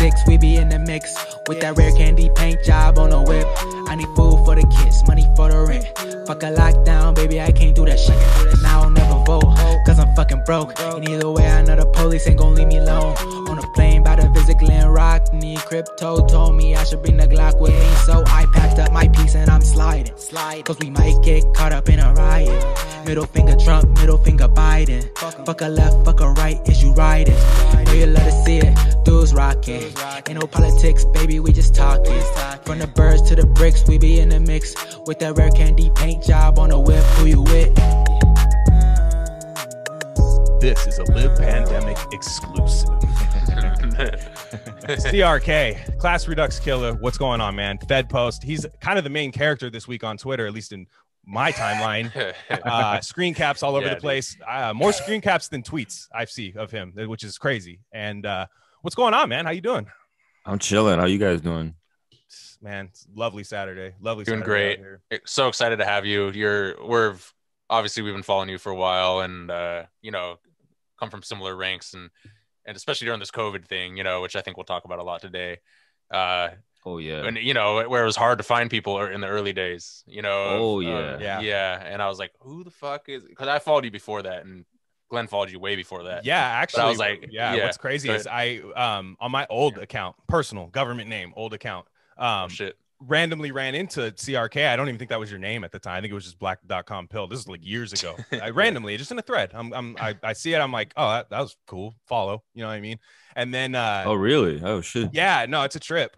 politics, we be in the mix. With that rare candy paint job on the whip. I need food for the kids, money for the rent. Fuck a lockdown, baby, I can't do that shit. And I don't never vote, cause I'm fucking broke. And either way, I know the police ain't gon' leave me alone. On a plane, by to visit Glen Rock. Need crypto, told me I should bring the Glock with me. So I packed up my piece and I'm sliding. Cause we might get caught up in a riot. Middle finger Trump, middle finger Biden. Fuck a left, fuck a right, is you riding? Know you love to see it, dudes rocking. Ain't no politics, baby, we just talking. From the birds to the bricks, we be in the mix. With that rare candy paint job on the whip, who you with? This is a Live Pandemic exclusive. CRK, Class Redux Killer. What's going on, man? Fed Post. He's kind of the main character this week on Twitter, at least in my timeline. Screen caps all over the place. More screen caps than tweets I see of him, which is crazy. And what's going on, man? How you doing? I'm chilling. How you guys doing? Man, it's lovely Saturday. Lovely doing Saturday great. So excited to have you. We've been following you for a while, and come from similar ranks, and especially during this COVID thing, which I think we'll talk about a lot today. Oh yeah. And where it was hard to find people in the early days, yeah. And I was like, who the fuck is, because I followed you before that, and Glenn followed you way before that. Yeah, actually, but I was like, what's crazy is I on my old account, personal government name, old account, shit, randomly ran into CRK. I don't even think that was your name at the time. I think it was just black.com pill. This is like years ago. I randomly, just in a thread. I see it. I'm like, oh, that was cool. Follow. You know what I mean? And then oh really? Oh shit. Yeah, no, it's a trip.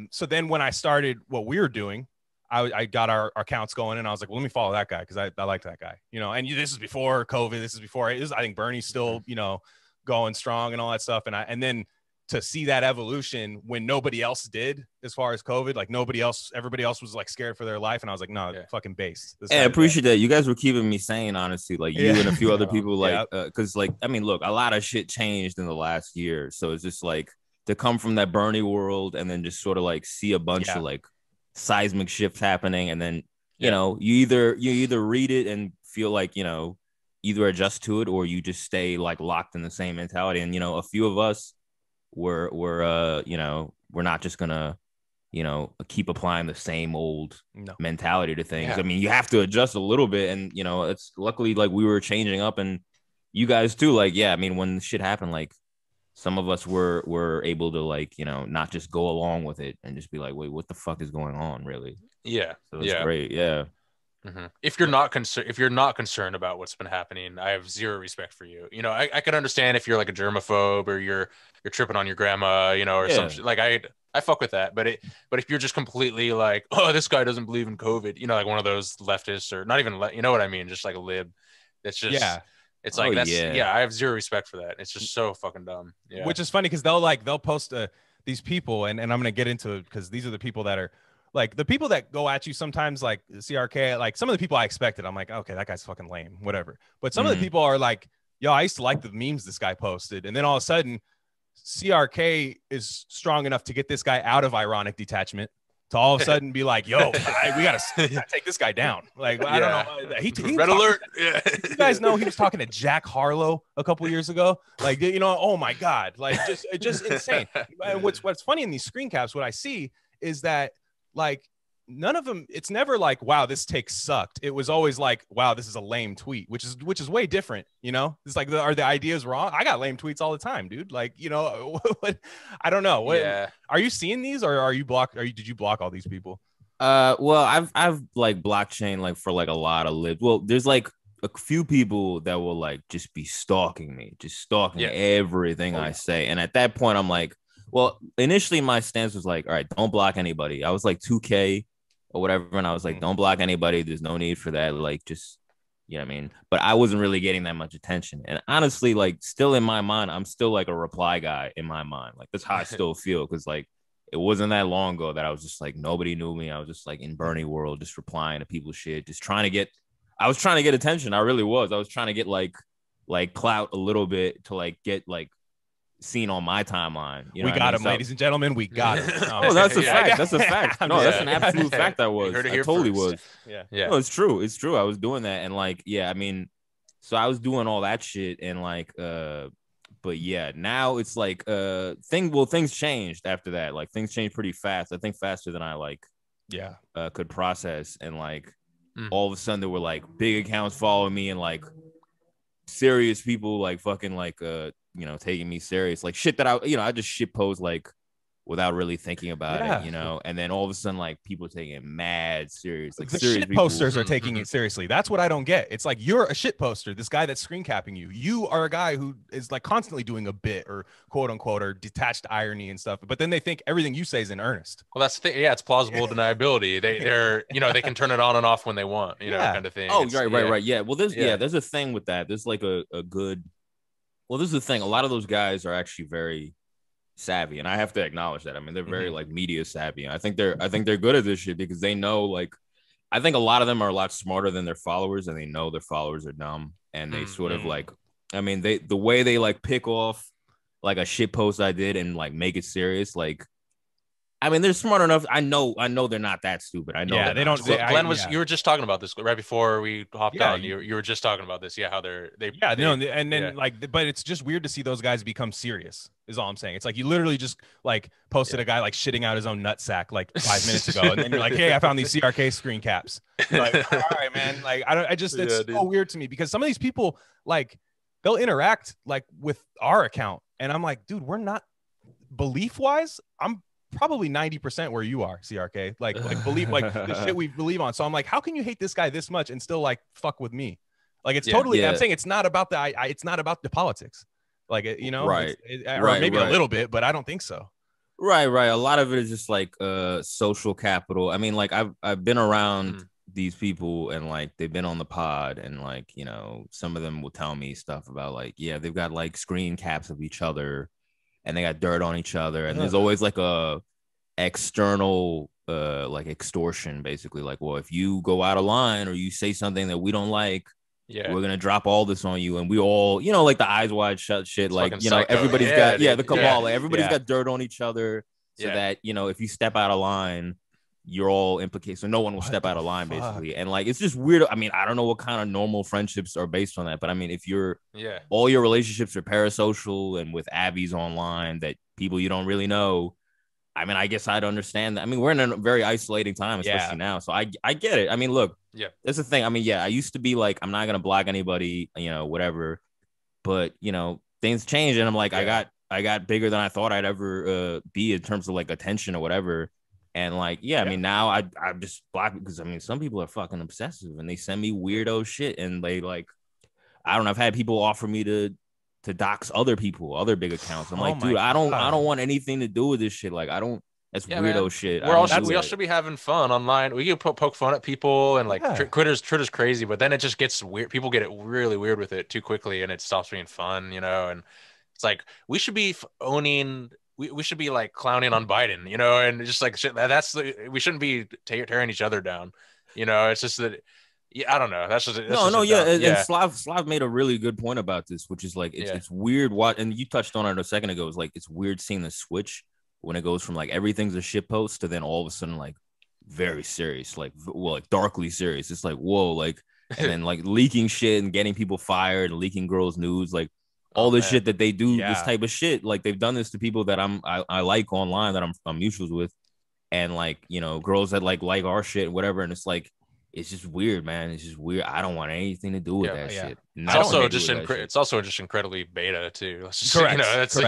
So then when I started what we were doing, I got our accounts going, and I was like, well, let me follow that guy because I like that guy. And this is before COVID. This is before I think Bernie's still going strong and all that stuff. And then to see that evolution when nobody else did, as far as COVID, like everybody else was like scared for their life. And I was like, no, fucking base. I appreciate that. You guys were keeping me sane, honestly. Like you and a few other people, because I mean, look, a lot of shit changed in the last year. So it's just like to come from that Bernie world and then just sort of like see a bunch of like seismic shifts happening. And then, you either read it and feel like, either adjust to it or you just stay like locked in the same mentality. And, a few of us, we're not just gonna keep applying the same old mentality to things. I mean, you have to adjust a little bit, and it's luckily like we were changing up, and you guys too. Like, I mean, when shit happened, like some of us were able to like not just go along with it and just be like, wait, what the fuck is going on, really? So it's great. Mm-hmm. If you're not concerned about what's been happening, I have zero respect for you. I can understand if you're like a germaphobe or you're tripping on your grandma, or something. Like I fuck with that. But if you're just completely like, oh, this guy doesn't believe in COVID, like one of those leftists, or not even you know what I mean, just like a lib. It's just it's like I have zero respect for that. It's just so fucking dumb. Yeah. Which is funny because they'll post these people, and I'm gonna get into it because these are the people that are. Like the people that go at you sometimes, like CRK, like some of the people I expected, I'm like, okay, that guy's fucking lame, whatever. But some of the people are like, yo, I used to like the memes this guy posted. And then all of a sudden, CRK is strong enough to get this guy out of ironic detachment to all of a sudden be like, yo, we gotta take this guy down. Like, I don't know. He red alert. You guys know he was talking to Jack Harlow a couple years ago. Like, oh my God, like just insane. And what's funny in these screen caps, what I see is that like none of them, it's never like, wow, this take sucked. It was always like, wow, this is a lame tweet, which is way different. It's like, are the ideas wrong? I got lame tweets all the time, dude. Like, I don't know. Are you seeing these, or are you blocked? Did you block all these people? Well, I've like blockchain like for like a lot of libs. Well, there's like a few people that will like just be stalking me, just stalking everything I say. And at that point, I'm like, well, initially my stance was like, all right, don't block anybody. I was like 2K or whatever. And I was like, don't block anybody. There's no need for that. Like, just, what I mean? But I wasn't really getting that much attention. And honestly, like still in my mind, I'm still like a reply guy in my mind. Like that's how I still feel. Cause like, it wasn't that long ago that I was just like, nobody knew me. I was just like in Bernie world, just replying to people's shit, just I was trying to get attention. I really was. I was trying to get like clout a little bit to like get like seen on my timeline. We got him, ladies and gentlemen. We got him. Oh, that's a fact. That's a fact. No, that's an absolute fact. I totally was. Yeah. No, it's true. It's true. I was doing that. And like, I mean, so I was doing all that shit. And like, But yeah, now it's like things changed after that. Like things changed pretty fast. I think faster than I could process. And like all of a sudden there were like big accounts following me and like serious people like fucking like taking me serious. Like shit that I just shit post like without really thinking about it, and then all of a sudden like people taking it mad serious. Like the serious shit posters are taking it seriously. That's what I don't get. It's like, you're a shit poster, this guy that's screen capping you are a guy who is like constantly doing a bit or quote unquote or detached irony and stuff, but then they think everything you say is in earnest. Well, that's the thing. Yeah, it's plausible deniability. They're they can turn it on and off when they want, kind of thing. Oh, right. Yeah, well there's a thing with that. There's like a good, well, this is the thing, a lot of those guys are actually very savvy, and I have to acknowledge that. I mean, they're very like media savvy. I think they're good at this shit because they know, like, I think a lot of them are a lot smarter than their followers, and they know their followers are dumb, and they sort of like, I mean, the way they like pick off like a shit post I did and like make it serious, like, I mean, they're smart enough. I know they're not that stupid. I know. Yeah, they don't. So Glenn you were just talking about this right before we hopped on. You were just talking about this. Yeah, how but it's just weird to see those guys become serious. Is all I'm saying. It's like you literally just like posted a guy like shitting out his own nutsack like 5 minutes ago, and then you're like, hey, I found these CRK screen caps. Like, all right, man. Like, it's so weird to me because some of these people like they'll interact like with our account, and I'm like, dude, we're not belief wise. I'm probably 90% where you are, CRK. Like believe like the shit we believe on. So I'm like, how can you hate this guy this much and still like fuck with me? Like it's totally. I'm saying it's not about it's not about the politics. Like right, or maybe a little bit, but I don't think so. Right. A lot of it is just like social capital. I mean, like I've been around these people and like they've been on the pod and like some of them will tell me stuff about like they've got like screen caps of each other. And they got dirt on each other, and there's always like a external like extortion, basically. Like, well, if you go out of line or you say something that we don't like, we're gonna drop all this on you. And we all, like the eyes wide shut shit. It's like, everybody's got the cabal. Like, everybody's got dirt on each other, so that if you step out of line, you're all implicated. So no one will step out of line, basically. And like, it's just weird. I mean, I don't know what kind of normal friendships are based on that, but I mean, if you're all your relationships are parasocial and with Abby's online that people you don't really know, I mean, I guess I'd understand that. I mean, we're in a very isolating time, especially now. So I get it. I mean, look, that's the thing. I mean, I used to be like, I'm not going to block anybody, whatever, but things change. And I'm like, I got bigger than I thought I'd ever be in terms of like attention or whatever. And like, I mean, now I just block because I mean, some people are fucking obsessive and they send me weirdo shit. And they like, I don't know, I've had people offer me to dox other people, other big accounts. I'm like, dude, I don't want anything to do with this shit. Like, that's weirdo shit. We all should be having fun online. We can poke fun at people and like Twitter's crazy, but then it just gets weird. People get it really weird with it too quickly and it stops being fun, and it's like, we should be owning. We should be like clowning on Biden, and just like shit. We shouldn't be tearing each other down, It's just that, I don't know. That's just And Slav made a really good point about this, which is like it's weird. And you touched on it a second ago. It's like it's weird seeing the switch when it goes from like everything's a shit post to then all of a sudden like very serious, like darkly serious. It's like whoa, like and then like leaking shit and getting people fired and leaking girls' nudes, like. All this shit that they do, this type of shit, like they've done this to people that I like online that I'm mutuals with, and like girls that like our shit and whatever, and it's like it's just weird, man. It's just weird. I don't want anything to do with that shit. It's also just incredibly beta too. Correct. Dude.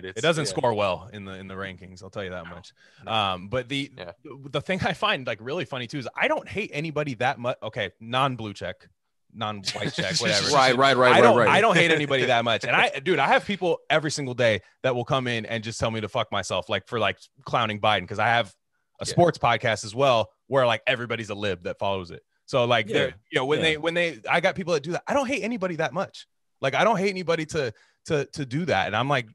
It doesn't score well in the rankings. I'll tell you that much. But the thing I find like really funny too is I don't hate anybody that much. Okay, non-blue check. Non-white check, whatever. Right. I don't hate anybody that much. And I have people every single day that will come in and just tell me to fuck myself, like for like clowning Biden, because I have a sports podcast as well where like everybody's a lib that follows it. So like I got people that do that. I don't hate anybody that much. Like I don't hate anybody to do that. And I'm like,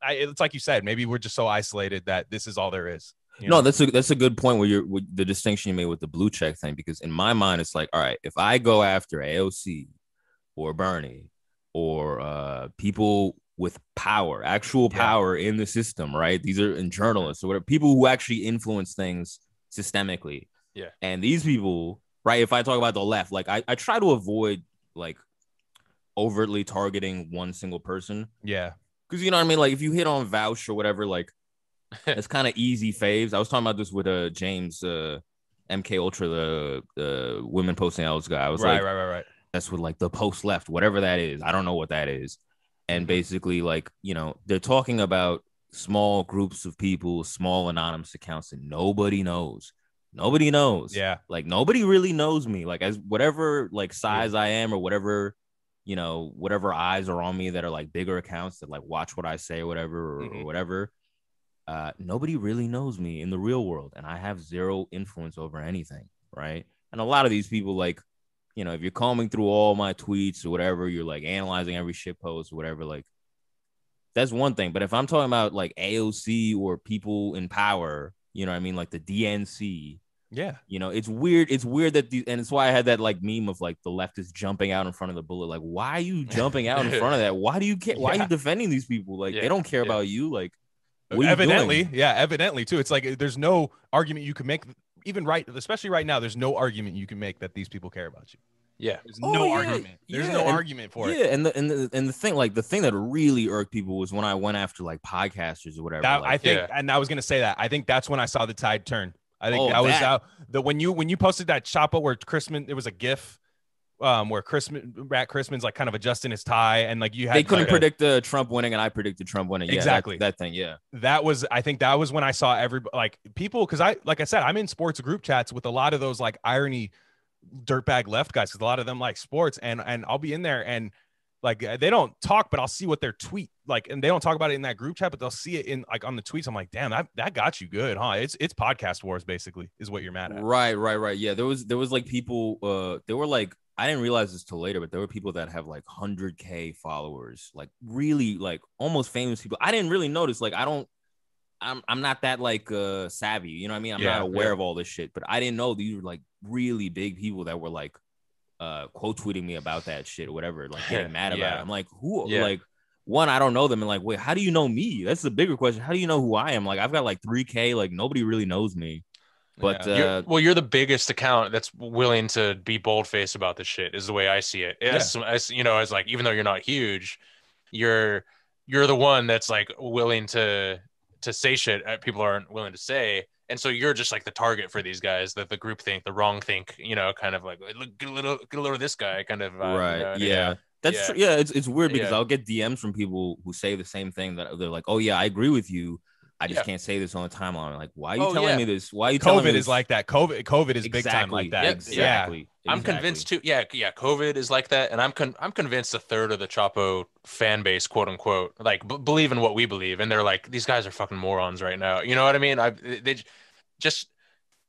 it's like you said, maybe we're just so isolated that this is all there is. No, that's a good point with the distinction you made with the blue check thing, because in my mind, it's like, all right, if I go after AOC or Bernie or people with power, actual power in the system, right? These are journalists or whatever, people who actually influence things systemically. Yeah. And these people, right, if I talk about the left, like I try to avoid like overtly targeting one single person. Yeah. Because, you know what I mean? Like, if you hit on Vouch or whatever, like, it's kind of easy faves. I was talking about this with James, MK Ultra, the women posting outs guy. I was right. That's with like the post left, whatever that is. I don't know what that is. And basically, like, you know, they're talking about small groups of people, small anonymous accounts that nobody knows. Nobody knows. Yeah. Like, nobody really knows me. Like, as whatever like size I am, or whatever, you know, whatever eyes are on me that are like bigger accounts that like watch what I say or whatever, or whatever. Nobody really knows me in the real world, and I have zero influence over anything. Right. And a lot of these people, like, you know, if you're combing through all my tweets or whatever, you're like analyzing every shit post or whatever, like, that's one thing. But if I'm talking about like AOC or people in power, you know what I mean? Like the DNC. Yeah. You know, it's weird. It's weird that and it's why I had that like meme of like the leftists jumping out in front of the bullet. Like, why are you jumping out in front of that? Why do you care? Why are you defending these people? Like, they don't care about you. Like, what evidently, evidently too. It's like there's no argument you can make, even especially right now. There's no argument you can make that these people care about you. Yeah, there's no argument. There's no argument for it. Yeah, and the thing, like the thing that really irked people was when I went after like podcasters or whatever. I think, and I was gonna say that. I think that's when I saw the tide turn. I think when you posted that Chapo where Chrisman, it was a GIF. Where Rat Chrisman's like kind of adjusting his tie, and like they couldn't predict Trump winning, and I predicted Trump winning. Yeah, exactly that thing. Yeah, I think that was when I saw like people, because like I said, I'm in sports group chats with a lot of those like irony dirtbag left guys, because a lot of them like sports, and I'll be in there and like they don't talk, but I'll see what their tweet like, and they don't talk about it in that group chat, but they'll see it in like on the tweets. I'm like, damn, that got you good, huh? It's podcast wars basically is what you're mad at. Right. Yeah, there was like people. They were like. I didn't realize this till later, but there were people that have like 100K followers, like really like almost famous people. I didn't really notice. Like, I'm not that like savvy, you know what I mean? I'm not aware of all this shit, but I didn't know these were like really big people that were like quote tweeting me about that shit or whatever, like getting mad about it. I'm like, who? Like, one, I don't know them, and like, wait, how do you know me? That's the bigger question. How do you know who I am? Like, I've got like 3K, like nobody really knows me. But you're the biggest account that's willing to be bold-faced about this shit, is the way I see it. As you know, as like, even though you're not huge, you're the one that's like willing to say shit people aren't willing to say, and so you're just like the target for these guys, that the group think, the wrong think, you know, kind of like get a little of this guy kind of right. You know? That's true. Yeah, it's weird because I'll get DMs from people who say the same thing, that they're like, oh yeah, I agree with you. I just can't say this on the timeline. Like, why are you telling me this? Why are you telling me this? COVID is like that. COVID is big time like that. Exactly. I'm convinced too. Yeah. COVID is like that, and I'm convinced a third of the Chapo fan base, quote unquote, like believe in what we believe, and they're like, these guys are fucking morons right now. You know what I mean? They just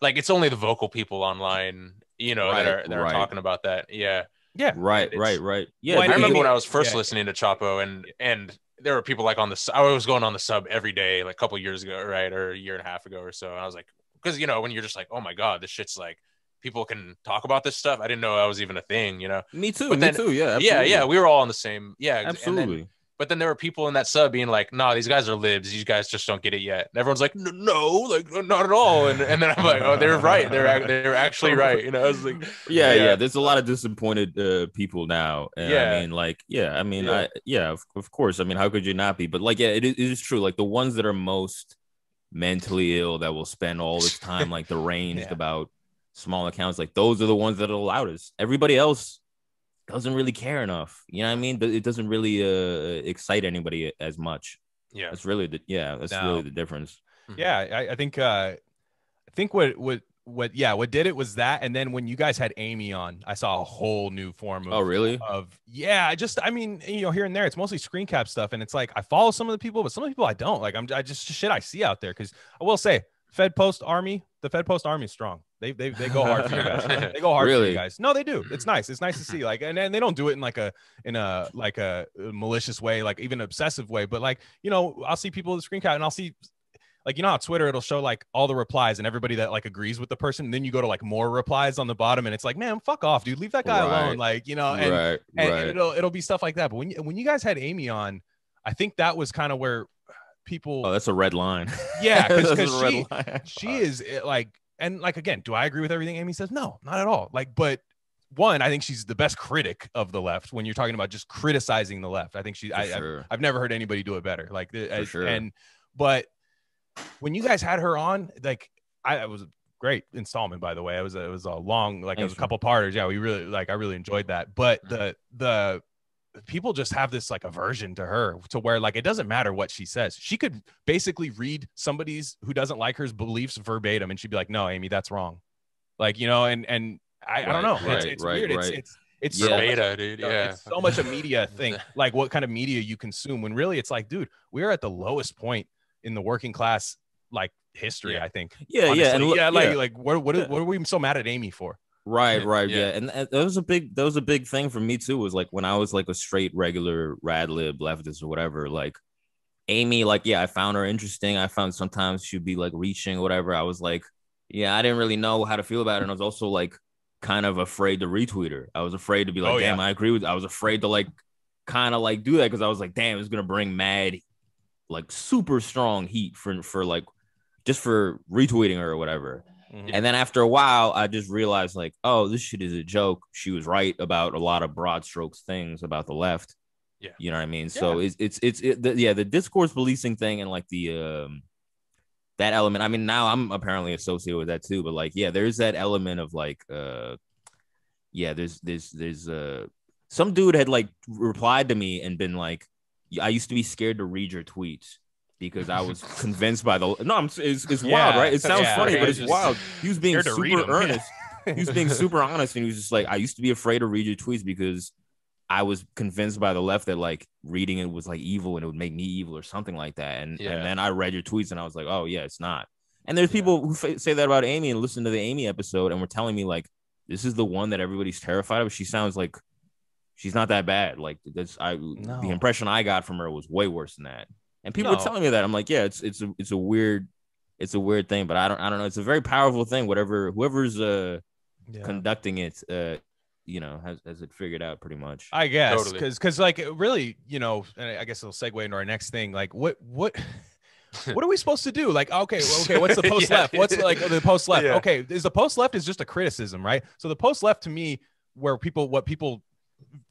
like, it's only the vocal people online, you know, that are talking about that. Yeah. Right. Yeah. Well, I remember when I was first listening to Chapo, and there were people like I was going on the sub every day, like a couple years ago, right? Or a year and a half ago or so. And I was like, because, you know, when you're just like, oh my God, this shit's like, people can talk about this stuff. I didn't know that was even a thing, you know? Me too. Yeah. Absolutely. Yeah. We were all on the same. Yeah. Absolutely. But then there were people in that sub being like, nah, these guys are libs. These guys just don't get it yet. And everyone's like, no, like not at all. And then I'm like, oh, they're right. They're actually right. You know, I was like, yeah. There's a lot of disappointed people now. And I mean, of course. I mean, how could you not be? But like, it is true. Like the ones that are most mentally ill that will spend all this time like deranged about small accounts, like those are the ones that are the loudest. Everybody else doesn't really care enough, you know what I mean? It doesn't really excite anybody as much. Yeah, that's really really the difference. Yeah, I think what did it was that, and then when you guys had Amy on, I saw a whole new form of I mean, you know, here and there it's mostly screen cap stuff, and it's like I follow some of the people, but some of the people I don't. Like I just shit I see out there, because I will say the Fed Post Army is strong. They go hard for you guys. They go hard for you guys. No, they do. It's nice. It's nice to see. Like, and they don't do it in a malicious way, like even obsessive way. But like, you know, I'll see people in the screen cap, and I'll see, like, you know how Twitter, it'll show like all the replies and everybody that like agrees with the person. And then you go to like more replies on the bottom, and it's like, man, fuck off, dude. Leave that guy alone. Like, you know, and it'll be stuff like that. But when you guys had Amy on, I think that was kind of where people. Oh, that's a red line. Yeah, because she is like. And like, again, do I agree with everything Amy says? No, not at all. Like, but one, I think she's the best critic of the left when you're talking about just criticizing the left. I think I've never heard anybody do it better. Like, but when you guys had her on, like, it was a great installment, by the way. It was a long, like, it was a couple parters. Yeah, I really enjoyed that. But the people just have this like aversion to her, to where like it doesn't matter what she says. She could basically read somebody's who doesn't like her beliefs verbatim, and she'd be like, "No, Amy, that's wrong." Like, you know, and I don't know. It's weird. It's so beta, dude. Yeah, it's so much a media thing. Like, what kind of media you consume, when really it's like, dude, we're at the lowest point in the working class like history. I think. Yeah, honestly. Like what are we so mad at Amy for? Right. Yeah. And that was a big thing for me too, was like when I was like a straight regular rad lib leftist or whatever, like Amy, like, yeah, I found her interesting. I found sometimes she'd be like reaching or whatever. I was like, yeah, I didn't really know how to feel about it. And I was also like kind of afraid to retweet her. I was afraid to be like, damn, I agree with, I was afraid to like kind of like do that, because I was like, damn, it's gonna bring mad like super strong heat for like just for retweeting her or whatever. And then after a while, I just realized like, oh, this shit is a joke. She was right about a lot of broad strokes things about the left. Yeah, you know what I mean. So the discourse policing thing and like the that element. I mean, now I'm apparently associated with that too. But like, yeah, there's that element of like, there's some dude had like replied to me and been like, I used to be scared to read your tweets because I was convinced by the it's wild, right? It sounds funny, but it's wild. He was being super earnest. He was being super honest, and he was just like, I used to be afraid to read your tweets because I was convinced by the left that like reading it was like evil and it would make me evil or something like that. And then I read your tweets and I was like, oh yeah, it's not. And there's people who say that about Amy and listen to the Amy episode and were telling me like, this is the one that everybody's terrified of. She sounds like she's not that bad. Like the impression I got from her was way worse than that. And people were telling me that. I'm like, yeah, it's a weird thing, but I don't know. It's a very powerful thing. Whoever's conducting it, you know, has it figured out pretty much. I guess because like really, you know, and I guess it'll segue into our next thing. Like what are we supposed to do? Like, okay, what's the post left? What's like the post left? Yeah. Okay, is the post left is just a criticism, right? So the post left to me, what people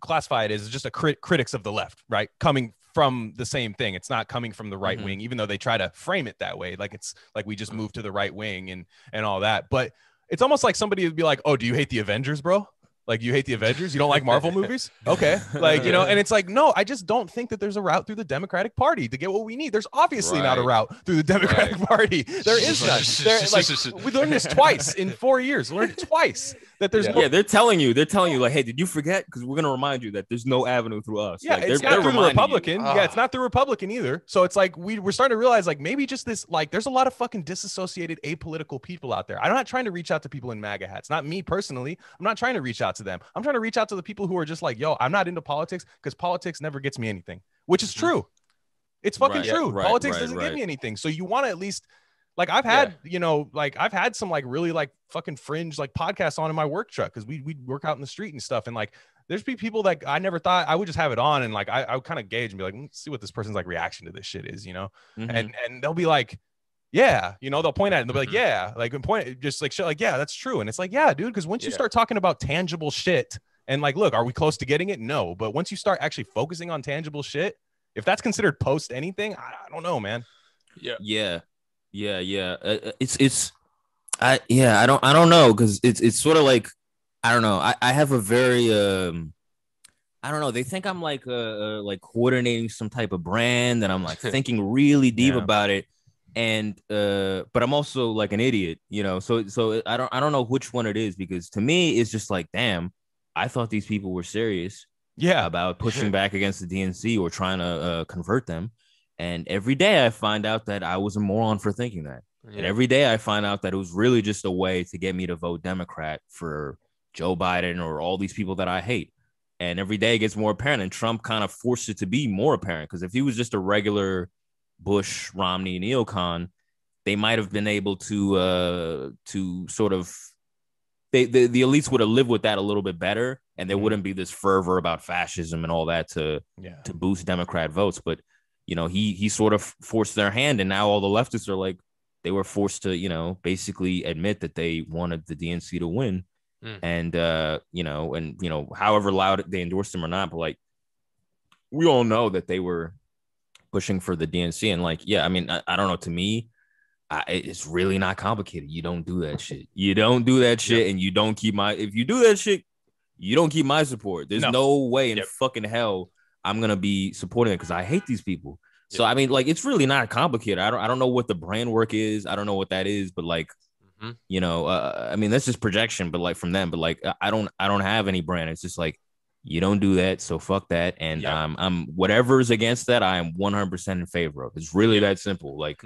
classify it as, is just a critics of the left, right? Coming from the same thing. It's not coming from the right wing, even though they try to frame it that way. Like it's like we just moved to the right wing and all that. But it's almost like somebody would be like, oh, do you hate the Avengers, bro? Like, you hate the Avengers? You don't like Marvel movies? Okay. Like, you know, and it's like, no, I just don't think that there's a route through the Democratic Party to get what we need. There's obviously not a route through the Democratic Party. There is none. We learned this twice in 4 years. We learned it twice. That there's no. Yeah, they're telling you like, hey, did you forget? Because we're gonna remind you that there's no avenue through us. Yeah, like, it's not through the Republican. Yeah, it's not through Republican either. So it's like we're starting to realize like maybe just this, like there's a lot of fucking disassociated apolitical people out there. I'm not trying to reach out to people in MAGA hats. Not me personally. I'm not trying to reach out to them. I'm trying to reach out to the people who are just like, yo, I'm not into politics because politics never gets me anything, which is true. It's fucking true. Politics doesn't get me anything. So you want to at least. Like I've had, you know, like I've had some like really like fucking fringe like podcasts on in my work truck because we work out in the street and stuff. And like there's people that I never thought I would just have it on and like I would kind of gauge and be like, let's see what this person's like reaction to this shit is, you know? And they'll be like, yeah, you know, they'll point at it and they'll be like, yeah, like and point just like shit, like, yeah, that's true. And it's like, yeah, dude, because once you start talking about tangible shit and like, look, are we close to getting it? No. But once you start actually focusing on tangible shit, if that's considered post anything, I don't know, man. Yeah. I don't know, because it's sort of like, I don't know. I have a very I don't know. They think I'm like coordinating some type of brand, and I'm like thinking really deep about it, and but I'm also like an idiot, you know. So I don't know which one it is, because to me it's just like, damn, I thought these people were serious, about pushing back against the DNC or trying to convert them. And every day I find out that I was a moron for thinking that. Yeah. And every day I find out that it was really just a way to get me to vote Democrat for Joe Biden or all these people that I hate. And every day it gets more apparent. And Trump kind of forced it to be more apparent, because if he was just a regular Bush, Romney, neocon, they might have been able to sort of, the elites would have lived with that a little bit better. And there wouldn't be this fervor about fascism and all that to boost Democrat votes. But you know, he sort of forced their hand, and now all the leftists are like, they were forced to, you know, basically admit that they wanted the DNC to win. And however loud they endorsed him or not, but like we all know that they were pushing for the DNC. And like, yeah, I mean, I don't know. To me, it's really not complicated. You don't do that shit. You don't do that shit, and you don't keep if you do that shit, you don't keep my support. There's no way in fucking hell I'm gonna be supporting it because I hate these people. So I mean, like, it's really not complicated. I don't know what the brand work is. I don't know what that is, but like, I mean, that's just projection. But like from them, but like, I don't have any brand. It's just like, you don't do that, so fuck that. And I'm whatever's against that, I am 100% in favor of. It's really that simple. Like,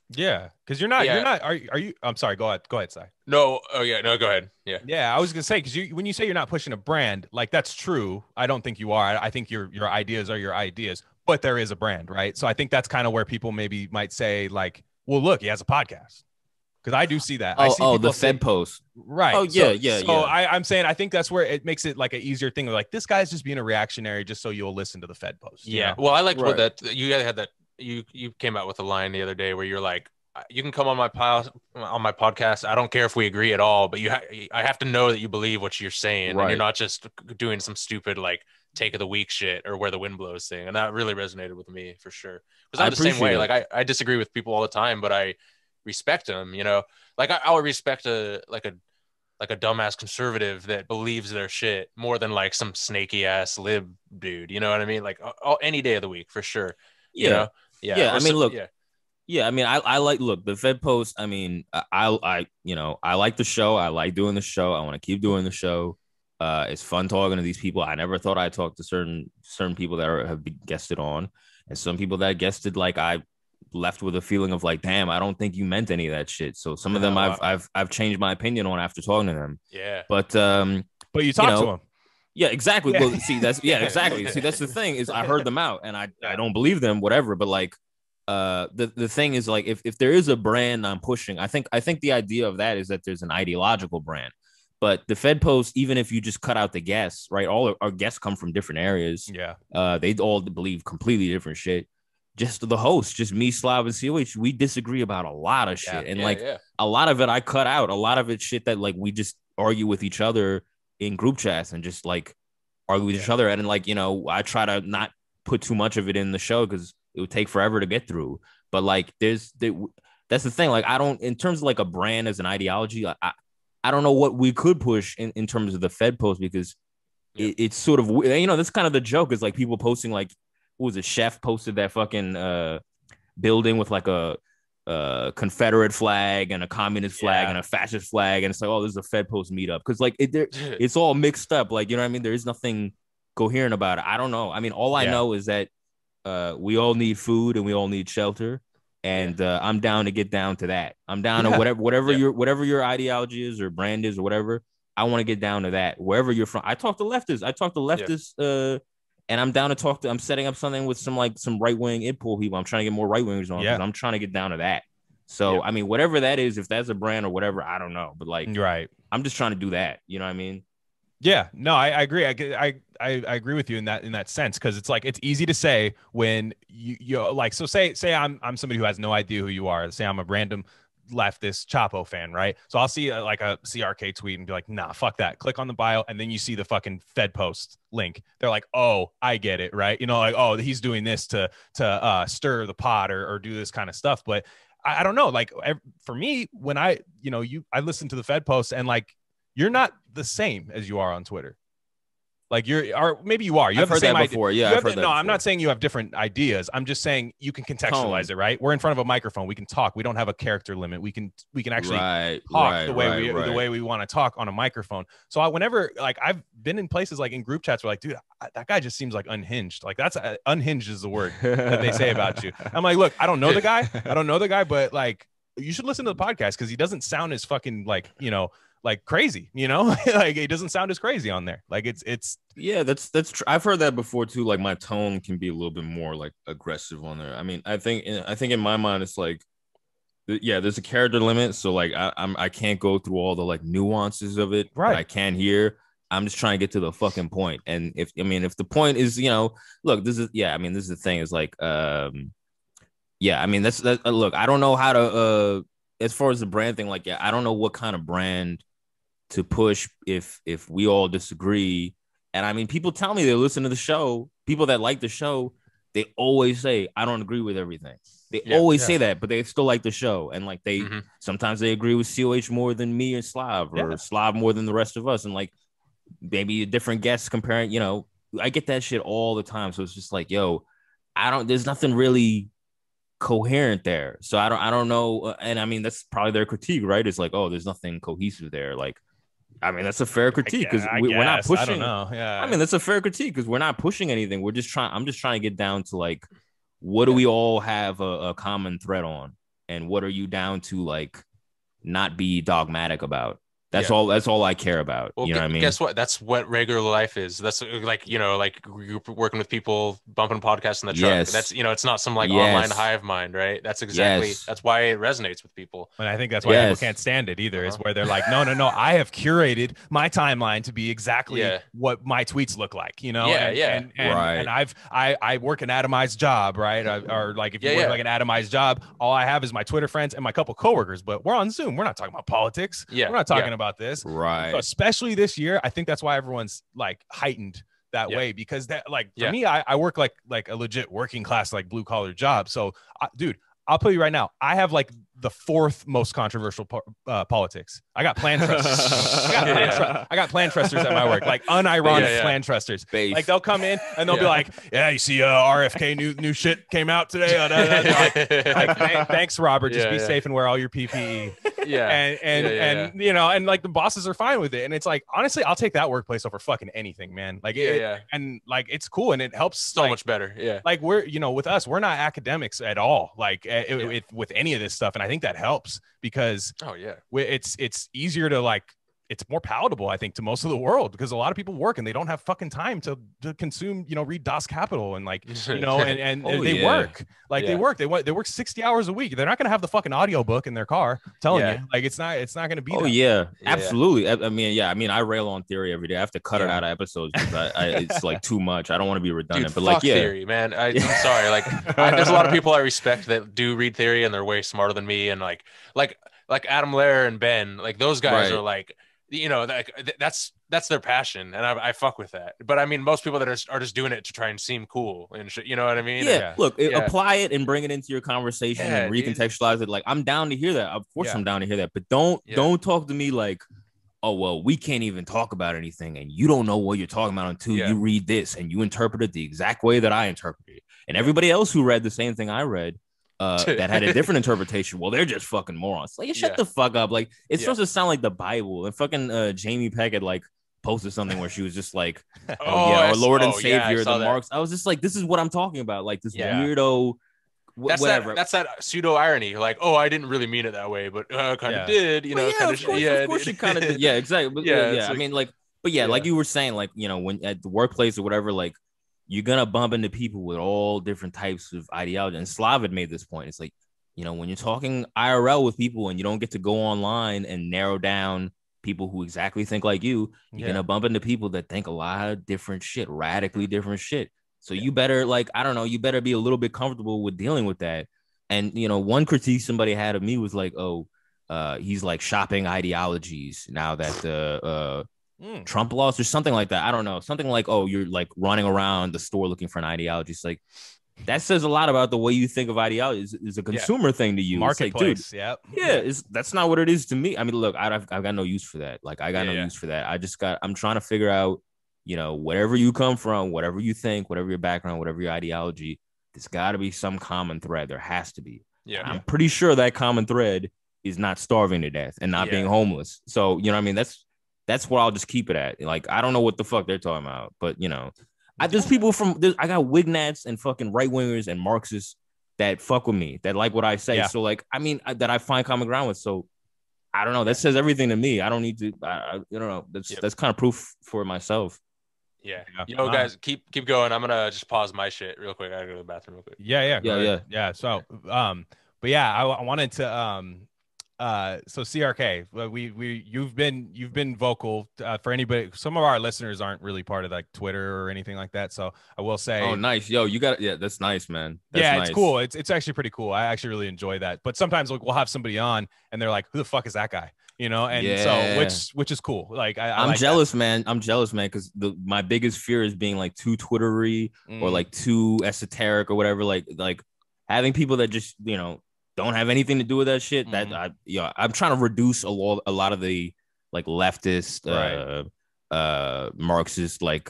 yeah, because you're not. Are you? I'm sorry. Go ahead, Si. No. Oh yeah. No. Go ahead. Yeah. Yeah. I was gonna say, because when you say you're not pushing a brand, like, that's true. I don't think you are. I think your ideas are your ideas, but there is a brand, right? So I think that's kind of where people maybe might say, like, well, look, he has a podcast. Because I do see that. I see the Fed post. Right. Oh, yeah. So I'm saying, I think that's where it makes it like an easier thing. Like, this guy's just being a reactionary just so you'll listen to the Fed post. Yeah. Well, I liked what that you guys had that. You came out with a line the other day where you're like, you can come on my podcast. I don't care if we agree at all, but I have to know that you believe what you're saying, and you're not just doing some stupid like take of the week shit or where the wind blows thing. And that really resonated with me for sure. Because I'm the same way. Like I disagree with people all the time, but I respect them. Like I would respect a dumbass conservative that believes their shit more than like some snaky ass lib dude. You know what I mean? Like any day of the week for sure. Yeah. I mean, look. Yeah, I mean, I like the Fed post. I mean, I like the show. I like doing the show. I want to keep doing the show. It's fun talking to these people. I never thought I'd talk to certain people that have been guested on, and some people that guested, like, I left with a feeling of like, damn, I don't think you meant any of that shit. So some of them I've changed my opinion on after talking to them. Yeah, but you talked to them. Yeah, exactly. Yeah. Well, see, exactly. See, that's the thing is I heard them out, and I don't believe them, whatever. But like, the thing is, like, if there is a brand I'm pushing, I think the idea of that is that there's an ideological brand. But the Fed post, even if you just cut out the guests, right? All our guests come from different areas. Yeah. They all believe completely different shit. Just the host, just me, Slav, and COH, we disagree about a lot of shit. And a lot of it I cut out. A lot of it shit that like we just argue with each other in group chats and just like argue with each other. And like, I try to not put too much of it in the show because it would take forever to get through. But like that's the thing. Like, I don't, in terms of like a brand as an ideology, I don't know what we could push in terms of the Fed post, because it's sort of, that's kind of the joke is like people posting like, what was it? Chef posted that fucking building with like a Confederate flag and a communist flag and a fascist flag. And it's like, oh, this is a Fed post meetup. Cause like it's all mixed up. Like, you know what I mean? There is nothing coherent about it. I don't know. I mean, all I know is that we all need food and we all need shelter. And I'm down to get down to that. I'm down to whatever your ideology is or brand is or whatever. I want to get down to that wherever you're from. I talk to leftists. And I'm down to talk to. I'm setting up something with some right wing IPPOL people. I'm trying to get more right wingers on. I'm trying to get down to that. So I mean, whatever that is, if that's a brand or whatever, I don't know. But like, right, I'm just trying to do that. You know what I mean? Yeah, no, I agree. I agree with you in that sense, because it's like it's easy to say when you like, so say I'm somebody who has no idea who you are. Say I'm a random leftist Chapo fan, right? So I'll see like a CRK tweet and be like, nah, fuck that. Click on the bio, and then you see the fucking Fed post link. They're like, oh, I get it, right? Like, oh, he's doing this to stir the pot or do this kind of stuff. But I don't know. Like, for me, when I listen to the Fed post, and like, you're not the same as you are on Twitter. Like maybe you are. You have the same idea. Before. Yeah, I've heard that before. I'm not saying you have different ideas. I'm just saying you can contextualize it, right? We're in front of a microphone. We can talk. We don't have a character limit. We can actually talk the way we want to talk on a microphone. So whenever, like, I've been in places like in group chats where like, dude, that guy just seems like unhinged. Like, that's unhinged is the word that they say about you. I'm like, look, I don't know the guy, but like, you should listen to the podcast because he doesn't sound as fucking like crazy, like it doesn't sound as crazy on there. Like it's yeah, that's true. I've heard that before too. Like, my tone can be a little bit more like aggressive on there. I mean, I think in my mind it's like, there's a character limit, so like I can't go through all the like nuances of it. Right, I can hear. I'm just trying to get to the fucking point. And if the point is, look, this is the thing is like, I mean, that's look, I don't know how to as far as the brand thing, like, I don't know what kind of brand to push if we all disagree. And I mean, people tell me they listen to the show. People that like the show, they always say, I don't agree with everything. They always say that, but they still like the show. And like they sometimes they agree with COH more than me and Slav, or Slav more than the rest of us. And like maybe a different guest comparing, you know, I get that shit all the time. So it's just like, yo, there's nothing really coherent there. So I don't know. And I mean, that's probably their critique, right? It's like, oh, there's nothing cohesive there. Like, I mean, that's a fair critique because we're not pushing. I don't know. Yeah. I mean, that's a fair critique because we're not pushing anything. I'm just trying to get down to like, what do we all have a common thread on? And what are you down to like not be dogmatic about? That's all I care about. Well, you know what I mean? Guess what? That's what regular life is. That's like, you know, like you're working with people, bumping podcasts in the truck. Yes. That's, you know, it's not some like online hive mind, right? That's exactly, that's why it resonates with people. And I think that's why people can't stand it either, is where they're like, no, I have curated my timeline to be exactly what my tweets look like, you know? And I work an atomized job, right? Or like if you work like an atomized job, all I have is my Twitter friends and my couple coworkers, but we're on Zoom. We're not talking about politics. We're not talking about this, right? So especially this year, I think that's why everyone's like heightened that way, because that, like, for me, I work like a legit working class, like blue collar job. So dude, I'll tell you right now, I have like the fourth most controversial politics. I got plan trusters. I got plan trusters at my work, like unironic plan trusters. Like they'll come in and they'll be like, "Yeah, you see, RFK new shit came out today." Like, thanks, Robert. Just be safe and wear all your PPE. And you know, and like the bosses are fine with it. And it's like, honestly, I'll take that workplace over fucking anything, man. Like, and like it's cool and it helps so much better. Yeah, like we're, you know, with us, we're not academics at all. Like with any of this stuff, and I think that helps because it's easier to like, it's more palatable, I think, to most of the world, because a lot of people work and they don't have fucking time to consume, you know, read Das Kapital and like, you know, and they work like they work 60 hours a week. They're not going to have the fucking audiobook in their car telling you, like, it's not going to be. Absolutely. I mean, I rail on theory every day. I have to cut it out of episodes because it's like too much. I don't want to be redundant. Dude, but like, theory, man. I'm sorry. Like, there's a lot of people I respect that do read theory and they're way smarter than me. And like Adam Lehrer and Ben, like those guys are like, you know, that's their passion, and I fuck with that. But I mean, most people that are just doing it to try and seem cool and shit, you know what I mean? Look, apply it and bring it into your conversation and recontextualize it. Like, I'm down to hear that. Of course, I'm down to hear that. But don't talk to me like, oh well, we can't even talk about anything, and you don't know what you're talking about until you read this and you interpret it the exact way that I interpreted it. And everybody else who read the same thing I read, that had a different interpretation, well, they're just fucking morons. Like, shut the fuck up. Like, it's supposed to sound like the Bible. And fucking Jamie Peckett like posted something where she was just like, our Lord and Savior, the marks. I was just like, this is what I'm talking about. Like this weirdo. Whatever. That's that pseudo irony. Like, oh, I didn't really mean it that way, but kind of did. You know, of course she kind of did. Yeah, exactly. But, I mean, like, but like you were saying, like, you know, when at the workplace or whatever, like, you're going to bump into people with all different types of ideology. And Slav had made this point. It's like, you know, when you're talking IRL with people and you don't get to go online and narrow down people who exactly think like you're going to bump into people that think a lot of different shit, radically different shit. So you better, like, I don't know, you better be a little bit comfortable with dealing with that. And, you know, one critique somebody had of me was like, he's like shopping ideologies now that the Trump lost or something like that. I don't know. Something like, oh, you're like running around the store looking for an ideology. It's like, that says a lot about the way you think of ideology. Is a consumer thing to you. Marketplace. Like, dude, that's not what it is to me. I mean, look, I've got no use for that. Like, I got no use for that. I'm trying to figure out, you know, whatever you come from, whatever you think, whatever your background, whatever your ideology, there's got to be some common thread. There has to be. I'm pretty sure that common thread is not starving to death and not being homeless. So, you know what I mean? That's where I'll just keep it at. Like, I don't know what the fuck they're talking about, but, you know, there's people I got Wignats and fucking right wingers and Marxists that fuck with me, that like what I say. So, like, I mean, that I find common ground with. So, I don't know. That says everything to me. I don't need to, I don't know. That's kind of proof for myself. Yeah. You know, guys, keep going. I'm going to just pause my shit real quick. I gotta go to the bathroom real quick. Yeah. So, but yeah, I wanted to, so CRK, you've been vocal for anybody. Some of our listeners aren't really part of like Twitter or anything like that. So I will say, oh, nice. Yo, you got it. Yeah, that's nice, man. That's nice. It's cool. It's actually pretty cool. I actually really enjoy that. But sometimes we'll have somebody on and they're like, who the fuck is that guy? you know, and so which is cool. Like I'm like jealous, man. I'm jealous, man, because my biggest fear is being like too Twittery or like too esoteric or whatever. Like having people that just, you know, don't have anything to do with that shit. That I'm trying to reduce a lot of the like leftist Marxist like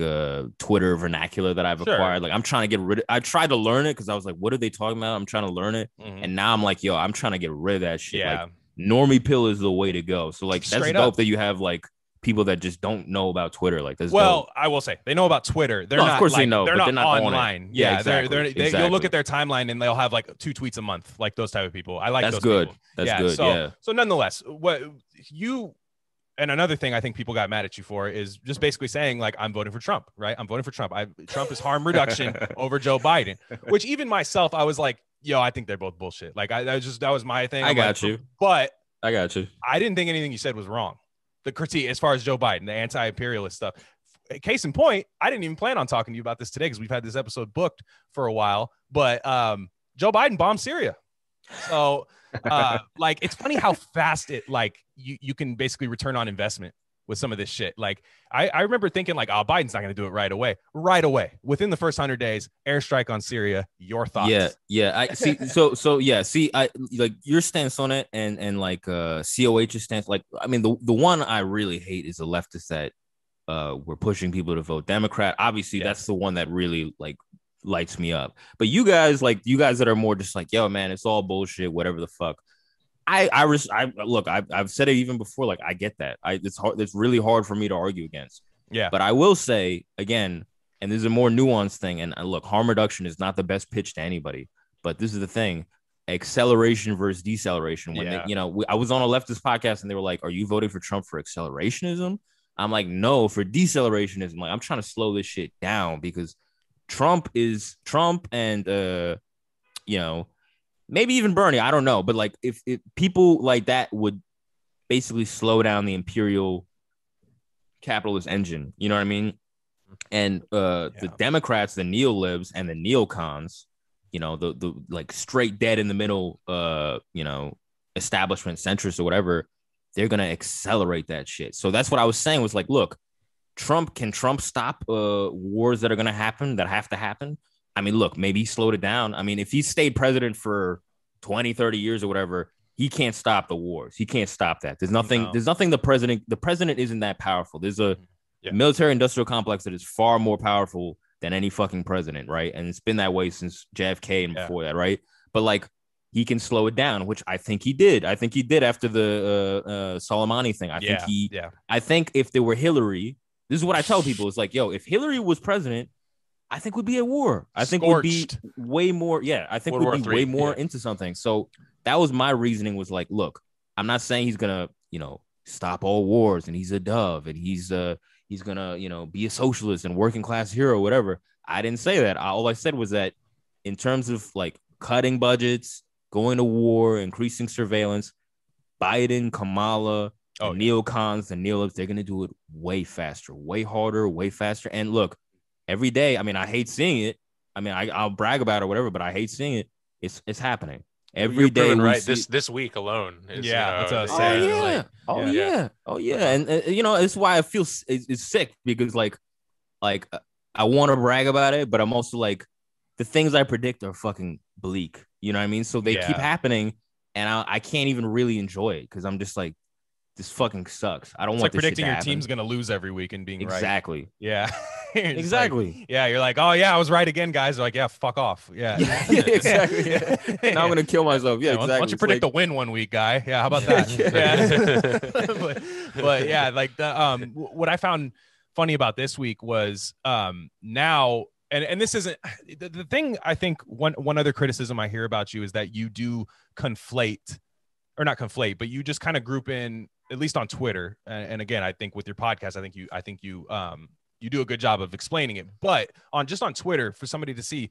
Twitter vernacular that I've acquired. Like I'm trying to get rid of. I tried to learn it because I was like, what are they talking about? I'm trying to learn it, and now I'm like, I'm trying to get rid of that shit. Yeah. Like normie pill is the way to go. So like that's dope that you have like people that just don't know about Twitter. Like that's dope. I will say they know about Twitter. They're not, of course like, they know, they're but not they're not online. Yeah, exactly. Exactly. You'll look at their timeline and they'll have like 2 tweets a month, like those type of people. I like that's those good. people. That's good. So nonetheless, what you and another thing I think people got mad at you for is just basically saying like I'm voting for Trump, right? I'm voting for Trump. Trump is harm reduction over Joe Biden, which even myself I was like, I think they're both bullshit. Like that was my thing. I got you. But I got you. I didn't think anything you said was wrong. The critique as far as Joe Biden, the anti-imperialist stuff. Case in point, I didn't even plan on talking to you about this today because we've had this episode booked for a while. But Joe Biden bombed Syria. So like it's funny how fast it like you can basically return on investment with some of this shit. Like I remember thinking like, Biden's not going to do it right away. Right away. Within the first 100 days, airstrike on Syria. Your thoughts? Yeah. I see. So yeah. See, I like your stance on it and like COH's stance. Like, I mean, the one I really hate is the leftists that were pushing people to vote Democrat. Obviously, that's the one that really like lights me up. But you guys that are more just like, yo, man, it's all bullshit, whatever the fuck. Look, I've said it even before. Like, I get that. It's hard. It's really hard for me to argue against. Yeah. But I will say again, and this is a more nuanced thing. And look, harm reduction is not the best pitch to anybody. But this is the thing: acceleration versus deceleration. When I was on a leftist podcast and they were like, "Are you voting for Trump for accelerationism?" I'm like, "No, for decelerationism." Like, I'm trying to slow this shit down because Trump and maybe even Bernie, I don't know. But like if people like that would basically slow down the imperial capitalist engine, you know what I mean? And the Democrats, the neolibs and the neocons, the like straight dead in the middle, establishment centrists or whatever, they're going to accelerate that shit. So that's what I was saying was like, look, can Trump stop wars that are going to happen, that have to happen? I mean, look, maybe he slowed it down. I mean, if he stayed president for 20, 30 years or whatever, he can't stop the wars. He can't stop that. There's nothing the president isn't that powerful. There's a military industrial complex that is far more powerful than any fucking president, right? And it's been that way since JFK and before that, right? But like, he can slow it down, which I think he did. I think he did after the Soleimani thing. I think if there were Hillary, this is what I tell people. It's like, yo, if Hillary was president, I think we'd be at war. I think we'd be way more. Yeah, I think we'd be way more into something. So that was my reasoning. Was like, look, I'm not saying he's gonna, stop all wars and he's a dove and he's gonna, be a socialist and working class hero, whatever. I didn't say that. All I said was that in terms of like cutting budgets, going to war, increasing surveillance, Biden, Kamala, neocons, the neolibs, they're gonna do it way faster, way harder, way faster. And look, every day, I mean, I hate seeing it. I mean, I'll brag about it or whatever, but I hate seeing it. It's happening every day. Right, this week alone. That's what I was saying. Oh yeah. And it's why I feel it's sick because like I want to brag about it, but I'm also like the things I predict are fucking bleak. You know what I mean? So they keep happening, and I can't even really enjoy it because I'm just like, this fucking sucks. I don't want like this predicting shit to your happen. team's gonna lose every week and being exactly. Right. Yeah. Exactly. Like, you're like, oh yeah, I was right again, guys. They're like, yeah, fuck off. Yeah. Exactly. Now I'm gonna kill myself. Yeah, exactly. Why don't you predict a win one week, guy? Yeah, how about that? but yeah, like the what I found funny about this week was now. And this isn't the thing. I think one other criticism I hear about you is that you do conflate, or not conflate, but you just kind of group in, at least on Twitter. And again, I think with your podcast, I think you do a good job of explaining it. But on Twitter, for somebody to see,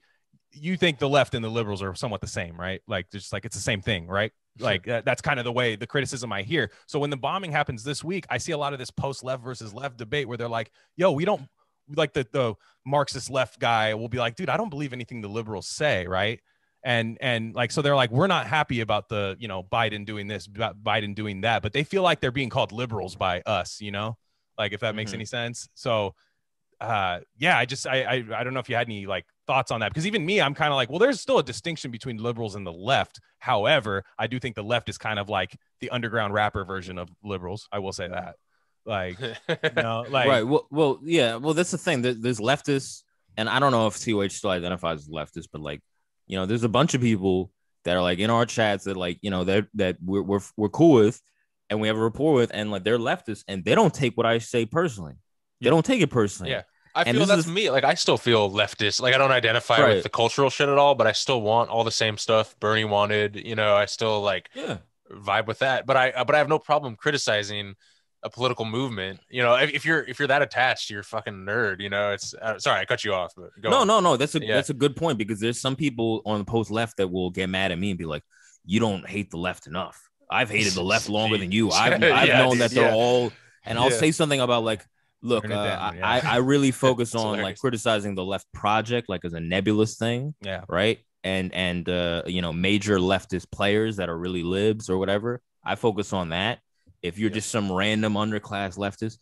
you think the left and the liberals are somewhat the same, right? Like just like it's the same thing, right? Sure. Like that's kind of the way the criticism I hear. So when the bombing happens this week, I see a lot of this post left versus left debate where they're like, yo, we don't. Like the Marxist left guy will be like, dude, I don't believe anything the liberals say, right? And like, so they're like, we're not happy about the, you know, Biden doing this, Biden doing that, but they feel like they're being called liberals by us, you know, like if that makes any sense. So yeah, I don't know if you had any like thoughts on that, because even me, I'm kind of like, well, there's still a distinction between liberals and the left. However, I do think the left is kind of like the underground rapper version of liberals. I will say that. Like, you know, like, right. Well, yeah. Well, that's the thing. There's leftists, and I don't know if TOH still identifies as leftist, but like, you know, there's a bunch of people that are like in our chats that like, you know, that we're cool with, and we have a rapport with, and like they're leftists, and they don't take what I say personally. They don't take it personally. Yeah. I feel that's me. Like, I still feel leftist. Like, I don't identify with the cultural shit at all, but I still want all the same stuff Bernie wanted. You know, I still like vibe with that. But I have no problem criticizing a political movement. You know, if you're that attached, you're a fucking nerd. You know, it's sorry, I cut you off. But no. That's a good point, because there's some people on the post left that will get mad at me and be like, "You don't hate the left enough. I've hated the left longer than you. I've known that they're all." And I'll say something about like, look, I really focus on like criticizing the left project, like as a nebulous thing. Yeah. Right. And you know, major leftist players that are really libs or whatever. I focus on that. If you're just some random underclass leftist,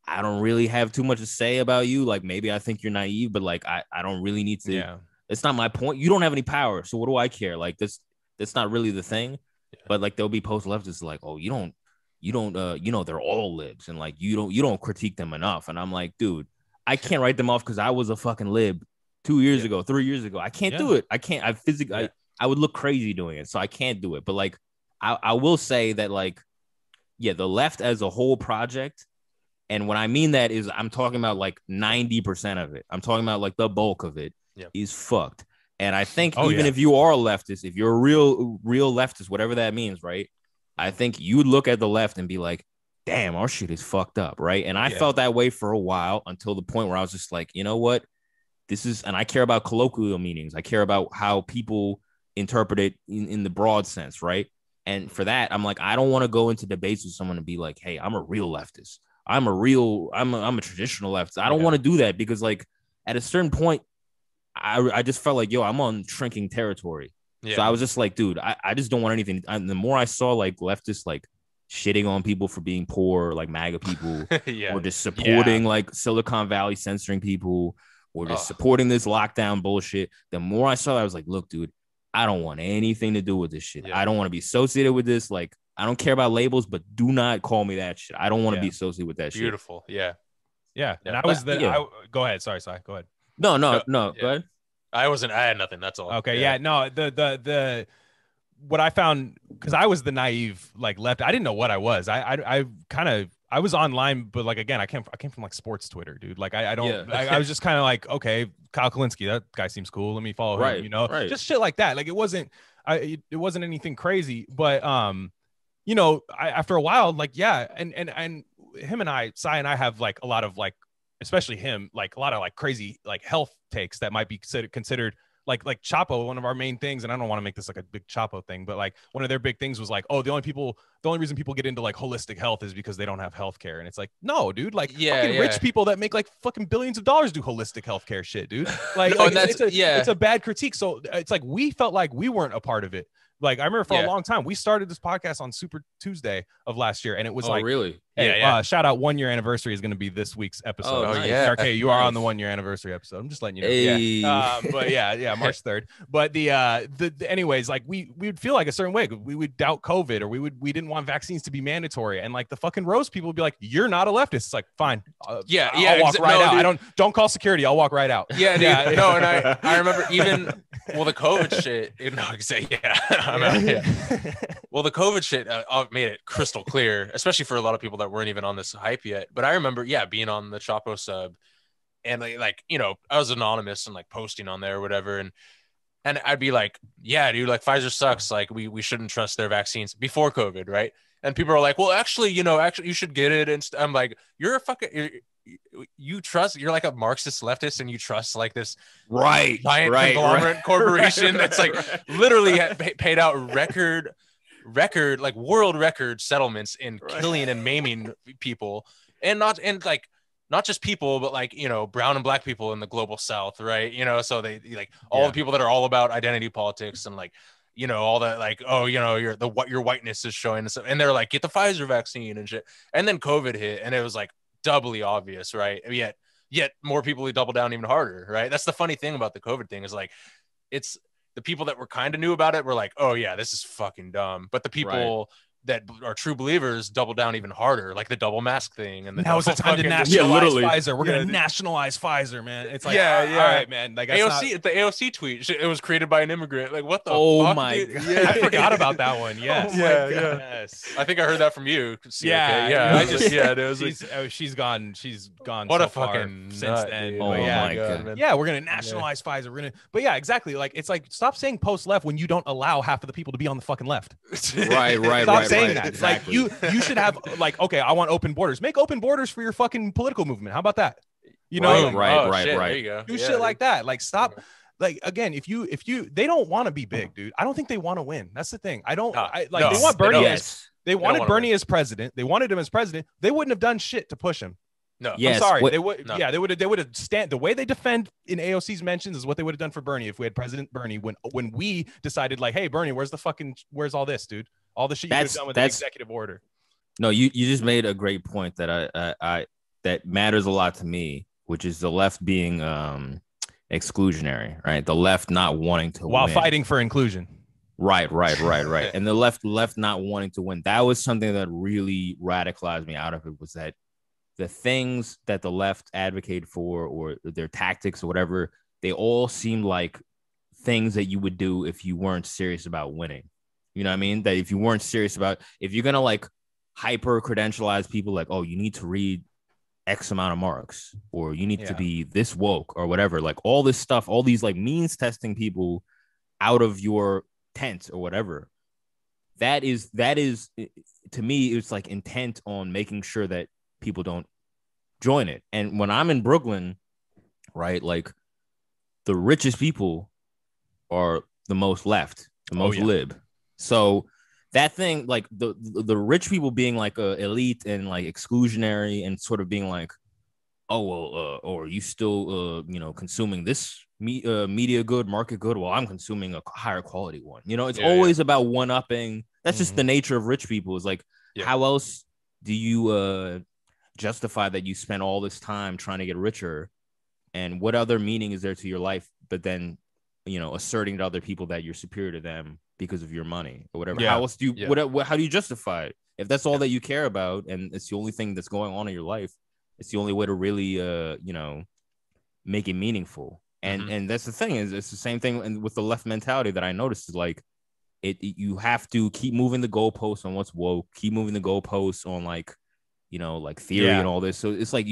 I don't really have too much to say about you. Like, maybe I think you're naive, but like, I don't really need to. Yeah. It's not my point. You don't have any power. So what do I care? Like, that's not really the thing. Yeah. But like, there'll be post leftists like, oh, you don't, you know, they're all libs, and like, you don't critique them enough. And I'm like, dude, I can't write them off because I was a fucking lib 2 years ago, 3 years ago. I can't do it. I can't. I physically, I would look crazy doing it. So I can't do it. But like, I will say that like, yeah, the left as a whole project. And what I mean that is, I'm talking about like 90% of it. I'm talking about like the bulk of it is fucked. And I think if you are a leftist, if you're a real leftist, whatever that means, right? I think you would look at the left and be like, damn, our shit is fucked up, right? And I felt that way for a while, until the point where I was just like, you know what? This is, and I care about colloquial meanings. I care about how people interpret it in the broad sense, right? And for that, I'm like, I don't want to go into debates with someone and be like, hey, I'm a real leftist. I'm a traditional leftist. I don't want to do that, because like at a certain point, I just felt like, yo, I'm on shrinking territory. Yeah. So I was just like, dude, I just don't want anything. And the more I saw like leftists like shitting on people for being poor, like MAGA people, or just supporting like Silicon Valley censoring people, or just supporting this lockdown bullshit, the more I saw that, I was like, look, dude, I don't want anything to do with this shit. I don't want to be associated with this. Like, I don't care about labels, but do not call me that shit. I don't want to be associated with that shit. Beautiful. Yeah. And I was go ahead. Sorry. Go ahead. No. Go ahead. I had nothing. That's all. Okay. Yeah. No, the what I found, because I was the naive, like left. I didn't know what I was. I was online, but like, again, I came from like sports Twitter, dude. Like I was just kind of like, okay, Kyle Kalinske, that guy seems cool. Let me follow him, you know, just shit like that. Like it wasn't anything crazy, but you know, after a while, like, and him and Cy and I have like a lot of like, especially him, like a lot of like crazy like health takes that might be considered like Chapo. One of our main things, and I don't want to make this like a big Chapo thing, but like one of their big things was like, oh, the only reason people get into like holistic health is because they don't have healthcare. And it's like, no, dude, like fucking rich people that make like fucking billions of dollars do holistic healthcare shit, dude. Like, it's a bad critique. So it's like, we felt like we weren't a part of it. Like, I remember for a long time, we started this podcast on Super Tuesday of last year, and it was really? Hey, shout out, 1 year anniversary is going to be this week's episode. Oh, nice. RK, you are on the 1 year anniversary episode. I'm just letting you know. Hey. But March 3rd. But the anyways, like we would feel like a certain way. We would doubt COVID, or we didn't want vaccines to be mandatory, and like the fucking roast people would be like, "You're not a leftist." It's like, fine, I'll walk right out. Dude. Don't call security. I'll walk right out. Yeah, dude. No, and I remember even the COVID shit. Well, the COVID shit made it crystal clear, especially for a lot of people that weren't even on this hype yet. But I remember, being on the Chapo sub, and like, you know, I was anonymous and like posting on there or whatever, and I'd be like, yeah, dude, like Pfizer sucks. Like we shouldn't trust their vaccines before COVID, right? And people are like, well, actually, you should get it. And I'm like, you're like a Marxist leftist, and you trust like this giant conglomerate corporation that's like literally paid out record like world record settlements in killing and maiming people, and not not just people, but like, you know, brown and black people in the global South, right? You know, so they like all the people that are all about identity politics and like, you know, all that, like, oh, you know, your whiteness is showing, and they're like, get the Pfizer vaccine and shit. And then COVID hit, and it was like doubly obvious, right? Yet more people who double down even harder, right? That's the funny thing about the COVID thing is like, it's the people that were kind of knew about it were like, oh yeah, this is fucking dumb. But the people that are true believers double down even harder, like the double mask thing. And now it's the time to nationalize Pfizer. We're gonna nationalize Pfizer, man. It's like, all right, man. Like AOC, the AOC tweet, it was created by an immigrant. Like, what the? Oh my god! Yeah. I forgot about that one. Yes. Yes. I think I heard that from you. Yeah. I just it was she's gone. What so a fucking since nut, then. dude. Oh my god! Man. Yeah, we're gonna nationalize Pfizer. We're gonna, but yeah, exactly. Like, it's like, stop saying post left when you don't allow half of the people to be on the fucking left. Right. Stop saying that. Exactly. Like, you should have like, okay, I want open borders. Make open borders for your fucking political movement. How about that? You know, right. There you go. Do shit like that. Like, stop. Like, again, if you they don't want to be big, dude. I don't think they want to win. That's the thing. They want Bernie. They wanted Bernie as president. They wanted him as president. They wouldn't have done shit to push him. No, I'm sorry. They would. No. Yeah, they would have stand. The way they defend in AOC's mentions is what they would have done for Bernie if we had President Bernie when we decided, like, hey, Bernie, where's all this, dude? All the shit you could have done with the executive order. No, you just made a great point that I that matters a lot to me, which is the left being exclusionary, right? The left not wanting to while win. Fighting for inclusion. Right. And the left not wanting to win. That was something that really radicalized me out of it, was that the things that the left advocate for, or their tactics or whatever, they all seemed like things that you would do if you weren't serious about winning. You know what I mean? That if you weren't serious about, if you're going to like hyper credentialize people, like, oh, you need to read X amount of marks, or you need to be this woke or whatever, like all this stuff, all these like means testing people out of your tent or whatever. That is to me, it's like intent on making sure that people don't join it. And when I'm in Brooklyn, right, like the richest people are the most left, the most lib. So that thing, like the rich people being like elite and like exclusionary and sort of being like, oh, well, or you still, consuming this media good, market good. Well, I'm consuming a higher quality one. You know, it's always about one upping. That's just the nature of rich people. Is like, how else do you justify that you spend all this time trying to get richer? And what other meaning is there to your life, but then, asserting to other people that you're superior to them because of your money or whatever? How else do you, how do you justify it? If that's all that you care about, and it's the only thing that's going on in your life, it's the only way to really, make it meaningful. And that's the thing, is it's the same thing with the left mentality that I noticed, is like, you have to keep moving the goalposts on what's woke, keep moving the goalposts on like theory and all this. So it's like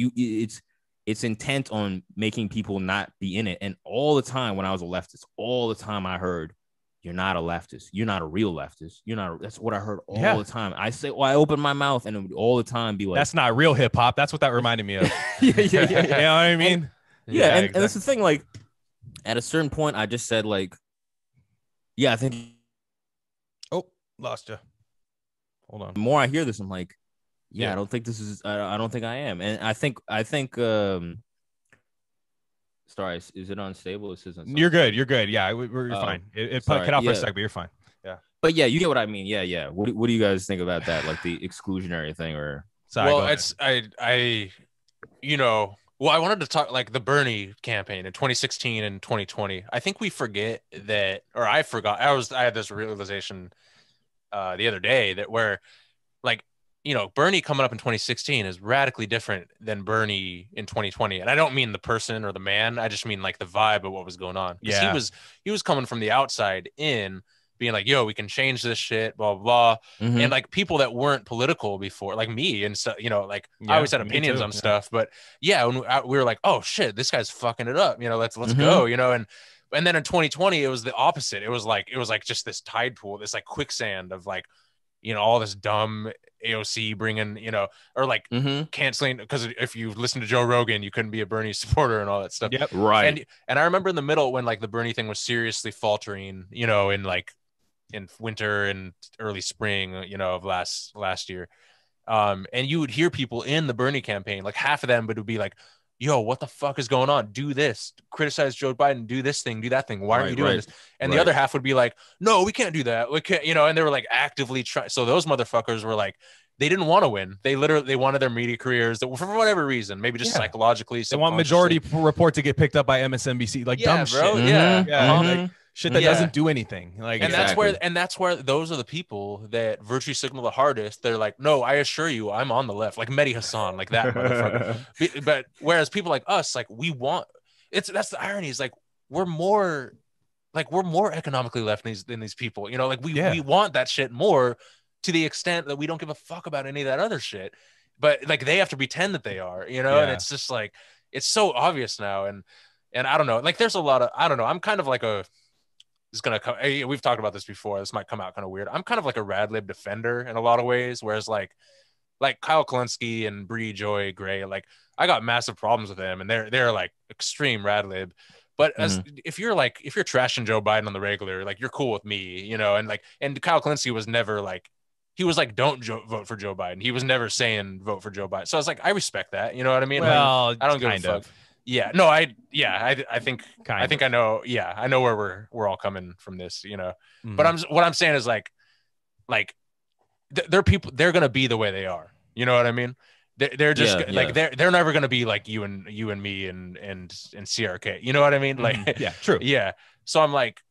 it's intent on making people not be in it. And all the time when I was a leftist, all the time I heard, you're not a leftist. You're not a real leftist. That's what I heard all the time. I say, I open my mouth and it would all the time be like, that's not real hip hop. That's what that reminded me of. yeah. You know what I mean? And that's the thing. Like, at a certain point, I just said, like, I think. Oh, lost you. Hold on. The more I hear this, I'm like, I don't think this is. I don't think I am. And I think. Sorry, is it unstable? It says unstable. You're good. Yeah, we're fine. It cut off for a sec, but you're fine. Yeah. But yeah, you get what I mean. Yeah. What do you guys think about that? Like the exclusionary thing, or? Sorry, well, it's I wanted to talk like the Bernie campaign in 2016 and 2020. I think we forget that, or I forgot. I had this realization the other day that where, like, Bernie coming up in 2016 is radically different than Bernie in 2020. And I don't mean the person or the man. I just mean like the vibe of what was going on. Yeah. He was coming from the outside in, being like, yo, we can change this shit, blah, blah, blah. And like people that weren't political before, like me. And so, I always had opinions on stuff, but when we were like, oh shit, this guy's fucking it up. Let's go, and then in 2020, it was the opposite. It was like just this tide pool, this like quicksand of like, all this dumb AOC bringing, or like canceling, because if you listen to Joe Rogan, you couldn't be a Bernie supporter and all that stuff. Yep. Right. And I remember in the middle when like the Bernie thing was seriously faltering, in winter and early spring, of last year, And you would hear people in the Bernie campaign, like half of them would be like, yo, what the fuck is going on? Do this, criticize Joe Biden, do this thing, do that thing. Why aren't you doing this? And the other half would be like, no, we can't do that. We can't, and they were like actively trying. So those motherfuckers were like, they didn't want to win. They wanted their media careers that for whatever reason, maybe just psychologically. They want Majority Report to get picked up by MSNBC, like dumb bro. shit. Like, shit that doesn't do anything. Like, and that's where those are the people that virtue signal the hardest. They're like, no, I assure you, I'm on the left, like Mehdi Hassan, like that motherfucker. But whereas people like us, like that's the irony is like we're more economically left than these people. Like we want that shit more to the extent that we don't give a fuck about any of that other shit. But like they have to pretend that they are, and it's just like it's so obvious now. And I don't know, like there's a lot of I don't know. I'm kind of like we've talked about this before. This might come out kind of weird. I'm kind of like a rad lib defender in a lot of ways, whereas like Kyle Kulinski and Bree Joy Gray, like I got massive problems with them, and they're like extreme rad lib. But if you're trashing Joe Biden on the regular, like you're cool with me, and Kyle Kulinski was never like, he was like, don't vote for Joe Biden. He was never saying vote for Joe Biden. So I was like, I respect that. You know what I mean? Well, like, I don't give a fuck. Yeah, no, I think I know. Yeah, I know where we're all coming from this, But what I'm saying is like they're people. They're gonna be the way they are. You know what I mean? They're just like they're never gonna be like you and me and CRK. You know what I mean? Like yeah, true. Yeah. So I'm like,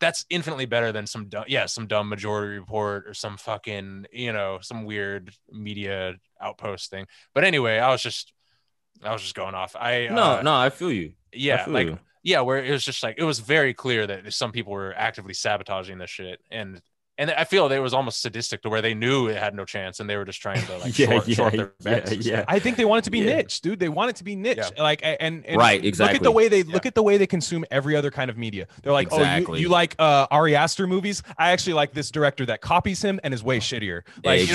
that's infinitely better than some dumb Majority Report or some fucking some weird media outpost thing. But anyway, I was just going off. I feel you. Yeah, where it was just like it was very clear that some people were actively sabotaging this shit, and I feel it was almost sadistic to where they knew it had no chance, and they were just trying to like short their bets. Yeah. I think they want it to be niche, dude. They want it to be niche, like and right, exactly. Look at the way they consume every other kind of media. They're like, oh, you like Ari Aster movies? I actually like this director that copies him and is way shittier. Like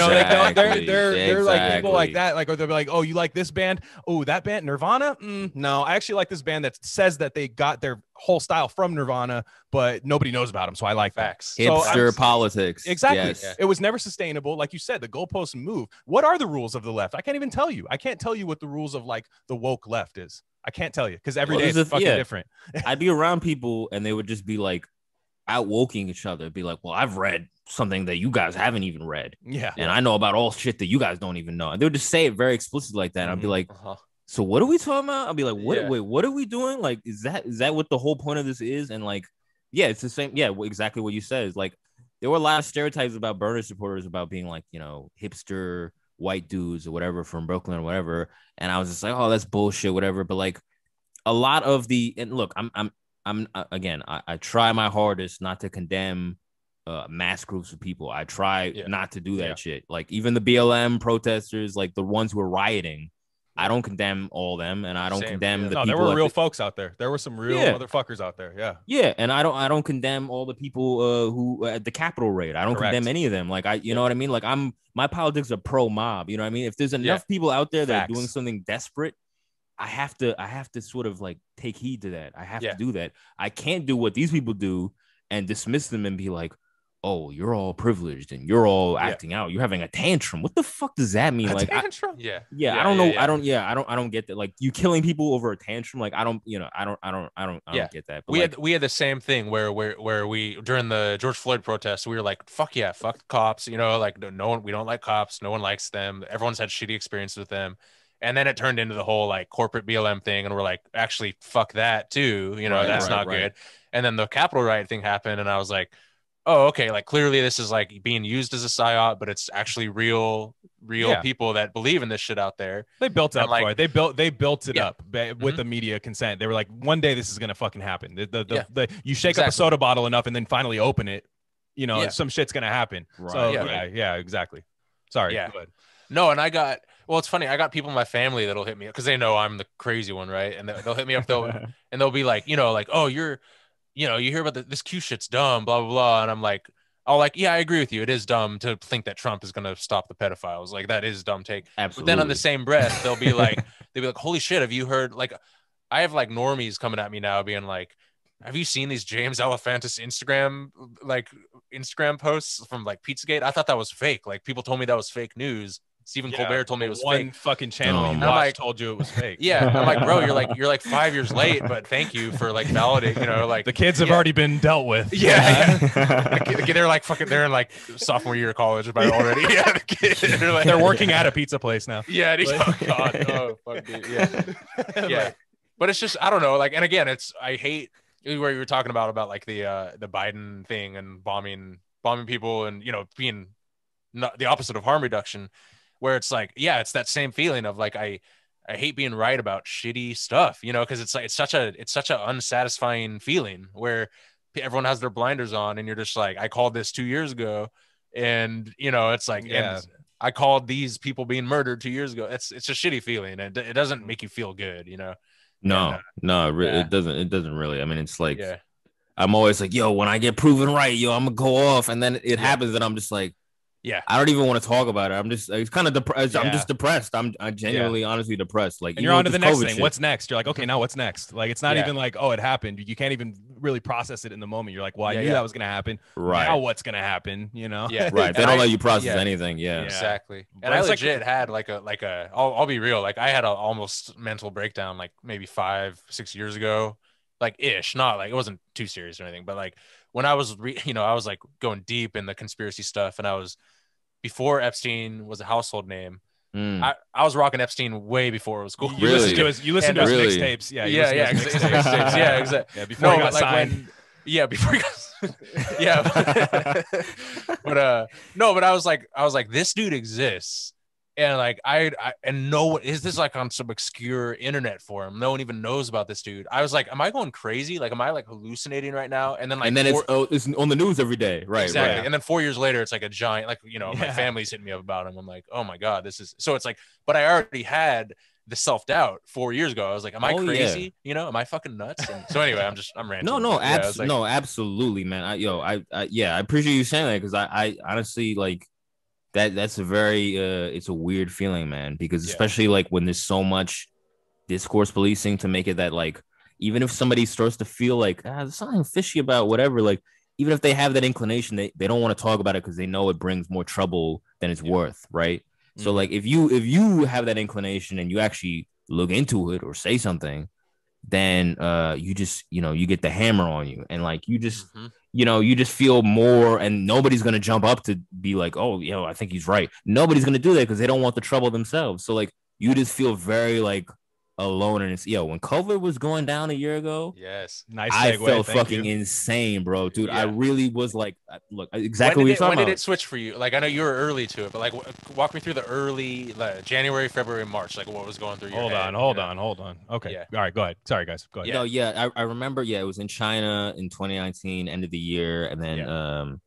they're like people like that. Like, or they'll be like, oh, you like this band? Oh, that band Nirvana? No, I actually like this band that says that they got their whole style from Nirvana, but nobody knows about them, so I like facts. Hipster politics. Exactly. Yes. It was never sustainable. Like you said, the goalposts move. What are the rules of the left? I can't even tell you. I can't tell you what the rules of like the woke left is. I can't tell you because every day is fucking different. I'd be around people and they would just be like out woking each other. Be like, well, I've read something that you guys haven't even read. Yeah. And I know about all shit that you guys don't even know. And they would just say it very explicitly like that. And I'd be like, so what are we talking about? I'll be like, what? Wait, what are we doing? Like, is that what the whole point of this is? And like, yeah, it's the same. Yeah, exactly what you said is like, there were a lot of stereotypes about Bernie supporters about being like, hipster white dudes or whatever from Brooklyn or whatever. And I was just like, oh, that's bullshit, whatever. But like a lot of and look, I'm again, I try my hardest not to condemn mass groups of people. I try not to do that shit. Like even the BLM protesters, like the ones who are rioting, I don't condemn all them, and I don't condemn the people. There were real folks out there. There were some real motherfuckers out there. Yeah. Yeah, and I don't condemn all the people who at the Capitol raid. I don't condemn any of them. Like you know what I mean? Like my politics are pro mob. You know what I mean? If there's enough people out there that are doing something desperate, I have to sort of like take heed to that. I have to do that. I can't do what these people do and dismiss them and be like, oh, you're all privileged and you're all acting out. You're having a tantrum. What the fuck does that mean? Like, tantrum? I don't know. I don't get that. Like, you killing people over a tantrum. Like, I don't get that. But we had the same thing where we during the George Floyd protests, we were like, fuck the cops. Like no one, we don't like cops. No one likes them. Everyone's had shitty experiences with them. And then it turned into the whole like corporate BLM thing, and we're like, actually, fuck that too. That's not good. And then the Capitol riot thing happened, and I was like, oh, okay, like clearly this is like being used as a psyop, but it's actually real people that believe in this shit out there. They built up for it. They built it up with the media consent. They were like, one day this is gonna fucking happen. You shake up a soda bottle enough and then finally open it, some shit's gonna happen. Right. So yeah, exactly. Sorry. Yeah. Go ahead. No, and it's funny. I got people in my family that'll hit me because they know I'm the crazy one, right? And they'll hit me up and they'll be like, like, oh, you hear about this Q shit's dumb, blah, blah, blah. And I'm like, yeah, I agree with you. It is dumb to think that Trump is going to stop the pedophiles. Like, that is a dumb take. Absolutely. But then on the same breath, they'll be like, holy shit, have you heard, like, I have like normies coming at me now being like, have you seen these James Alefantis Instagram posts from like Pizzagate? I thought that was fake. Like, people told me that was fake news. Stephen Colbert told me it was one fake. fucking channel you I'm watched like, told you it was fake. Yeah, I'm like, bro, you're like 5 years late, but thank you for like validating. You know, like the kids have already been dealt with. Yeah, they're like fucking. They're in like sophomore year of college about already. Yeah, they're working at a pizza place now. Yeah, oh god, oh fuck, dude. Yeah, yeah. But it's just I don't know. Like, and again, I hate where you were talking about like the Biden thing and bombing people and being not the opposite of harm reduction, where it's like it's that same feeling of like I hate being right about shitty stuff, because it's like it's such a unsatisfying feeling where everyone has their blinders on and you're just like, I called this 2 years ago, and it's like and I called these people being murdered 2 years ago. It's a shitty feeling, and it doesn't make you feel good, No, it doesn't really. I mean, it's like I'm always like, yo, when I get proven right, yo, I'm gonna go off, and then it happens, and I'm just like, I don't even want to talk about it. I'm just it's kind of depressed. I'm just depressed. I'm genuinely, honestly depressed. Like, and you're on to the next thing. What's next? You're like, okay, now what's next? Like, it's not even like, oh, it happened. You can't even really process it in the moment. You're like, well, I knew that was gonna happen. Right. Now what's gonna happen? Yeah. Right. They don't let you process anything. Yeah. Exactly. And I legit had like a. I'll be real. Like, I had a almost mental breakdown like maybe 5-6 years ago. Like ish, not like it wasn't too serious or anything, but like when I was, I was like going deep in the conspiracy stuff, and I was before Epstein was a household name. I was rocking Epstein way before it was cool. You listened to his mixtapes. Mixtapes. Yeah, exactly. Yeah, before he got signed. Before he got but I was like, this dude exists. And like and no one is this like on some obscure internet forum. No one even knows about this dude. I was like, am I going crazy? Like, am I like hallucinating right now? And then it's on the news every day, right? Exactly. Right. And then 4 years later, it's like a giant, like my family's hitting me up about him. I'm like, oh my god, this is so. It's like, but I already had the self-doubt 4 years ago. I was like, am I crazy? Am I fucking nuts? And so anyway, I'm ranting. No, absolutely, man. I appreciate you saying that, because I honestly like. That's a very it's a weird feeling, man, because especially like when there's so much discourse policing to make it that like even if somebody starts to feel like there's something fishy about whatever, like even if they have that inclination, they don't want to talk about it because they know it brings more trouble than it's worth, right? Mm-hmm. So like if you have that inclination and you actually look into it or say something, then you just you get the hammer on you, and like you just you just feel more, and nobody's gonna jump up to be like, oh, I think he's right. Nobody's gonna do that because they don't want the trouble themselves. So like you just feel very like alone, and it's when COVID was going down a year ago, nice I segue, felt fucking insane, bro, dude. I really was like, look, exactly when did it switch for you? Like, I know you were early to it, but like walk me through the early January, February, March, like what was going through your head? Hold on. Okay, all right, go ahead. Sorry, guys, go ahead. I remember, it was in China in 2019, end of the year, and then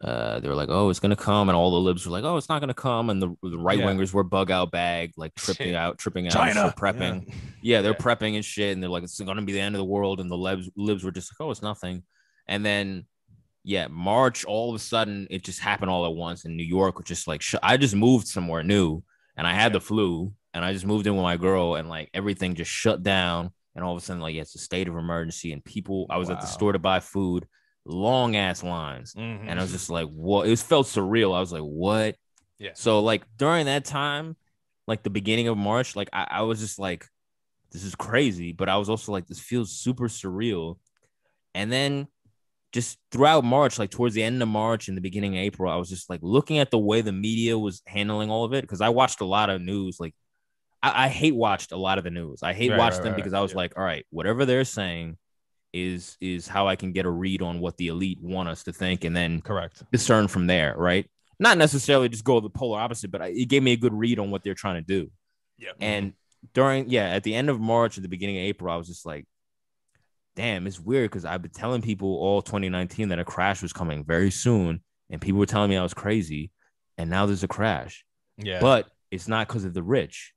they were like, oh, it's gonna come, and all the libs were like, oh, it's not gonna come, and the right wingers were bug out bag, like tripping out China. prepping they're prepping and shit, and they're like, it's gonna be the end of the world, and the libs were just like, oh, it's nothing. And then March, all of a sudden it just happened all at once, and New York was just like I just moved somewhere new, and I had the flu, and I just moved in with my girl, and like everything just shut down, and all of a sudden like it's a state of emergency, and people, I was at the store to buy food, long ass lines, and I was just like, what? It felt surreal. I was like, what? So like during that time, like the beginning of March, like I was just like, this is crazy, but I was also like, this feels super surreal. And then just throughout March, like towards the end of March and the beginning of April, I was just like looking at the way the media was handling all of it, because I watched a lot of news. Like I hate watched a lot of the news. I hate watched them because I was like, all right, whatever they're saying is how I can get a read on what the elite want us to think, and then discern from there, right? Not necessarily just go the polar opposite, but it gave me a good read on what they're trying to do. And during at the end of March and the beginning of April, I was just like, damn, it's weird, because I've been telling people all 2019 that a crash was coming very soon, and people were telling me I was crazy, and now there's a crash. But it's not because of the rich.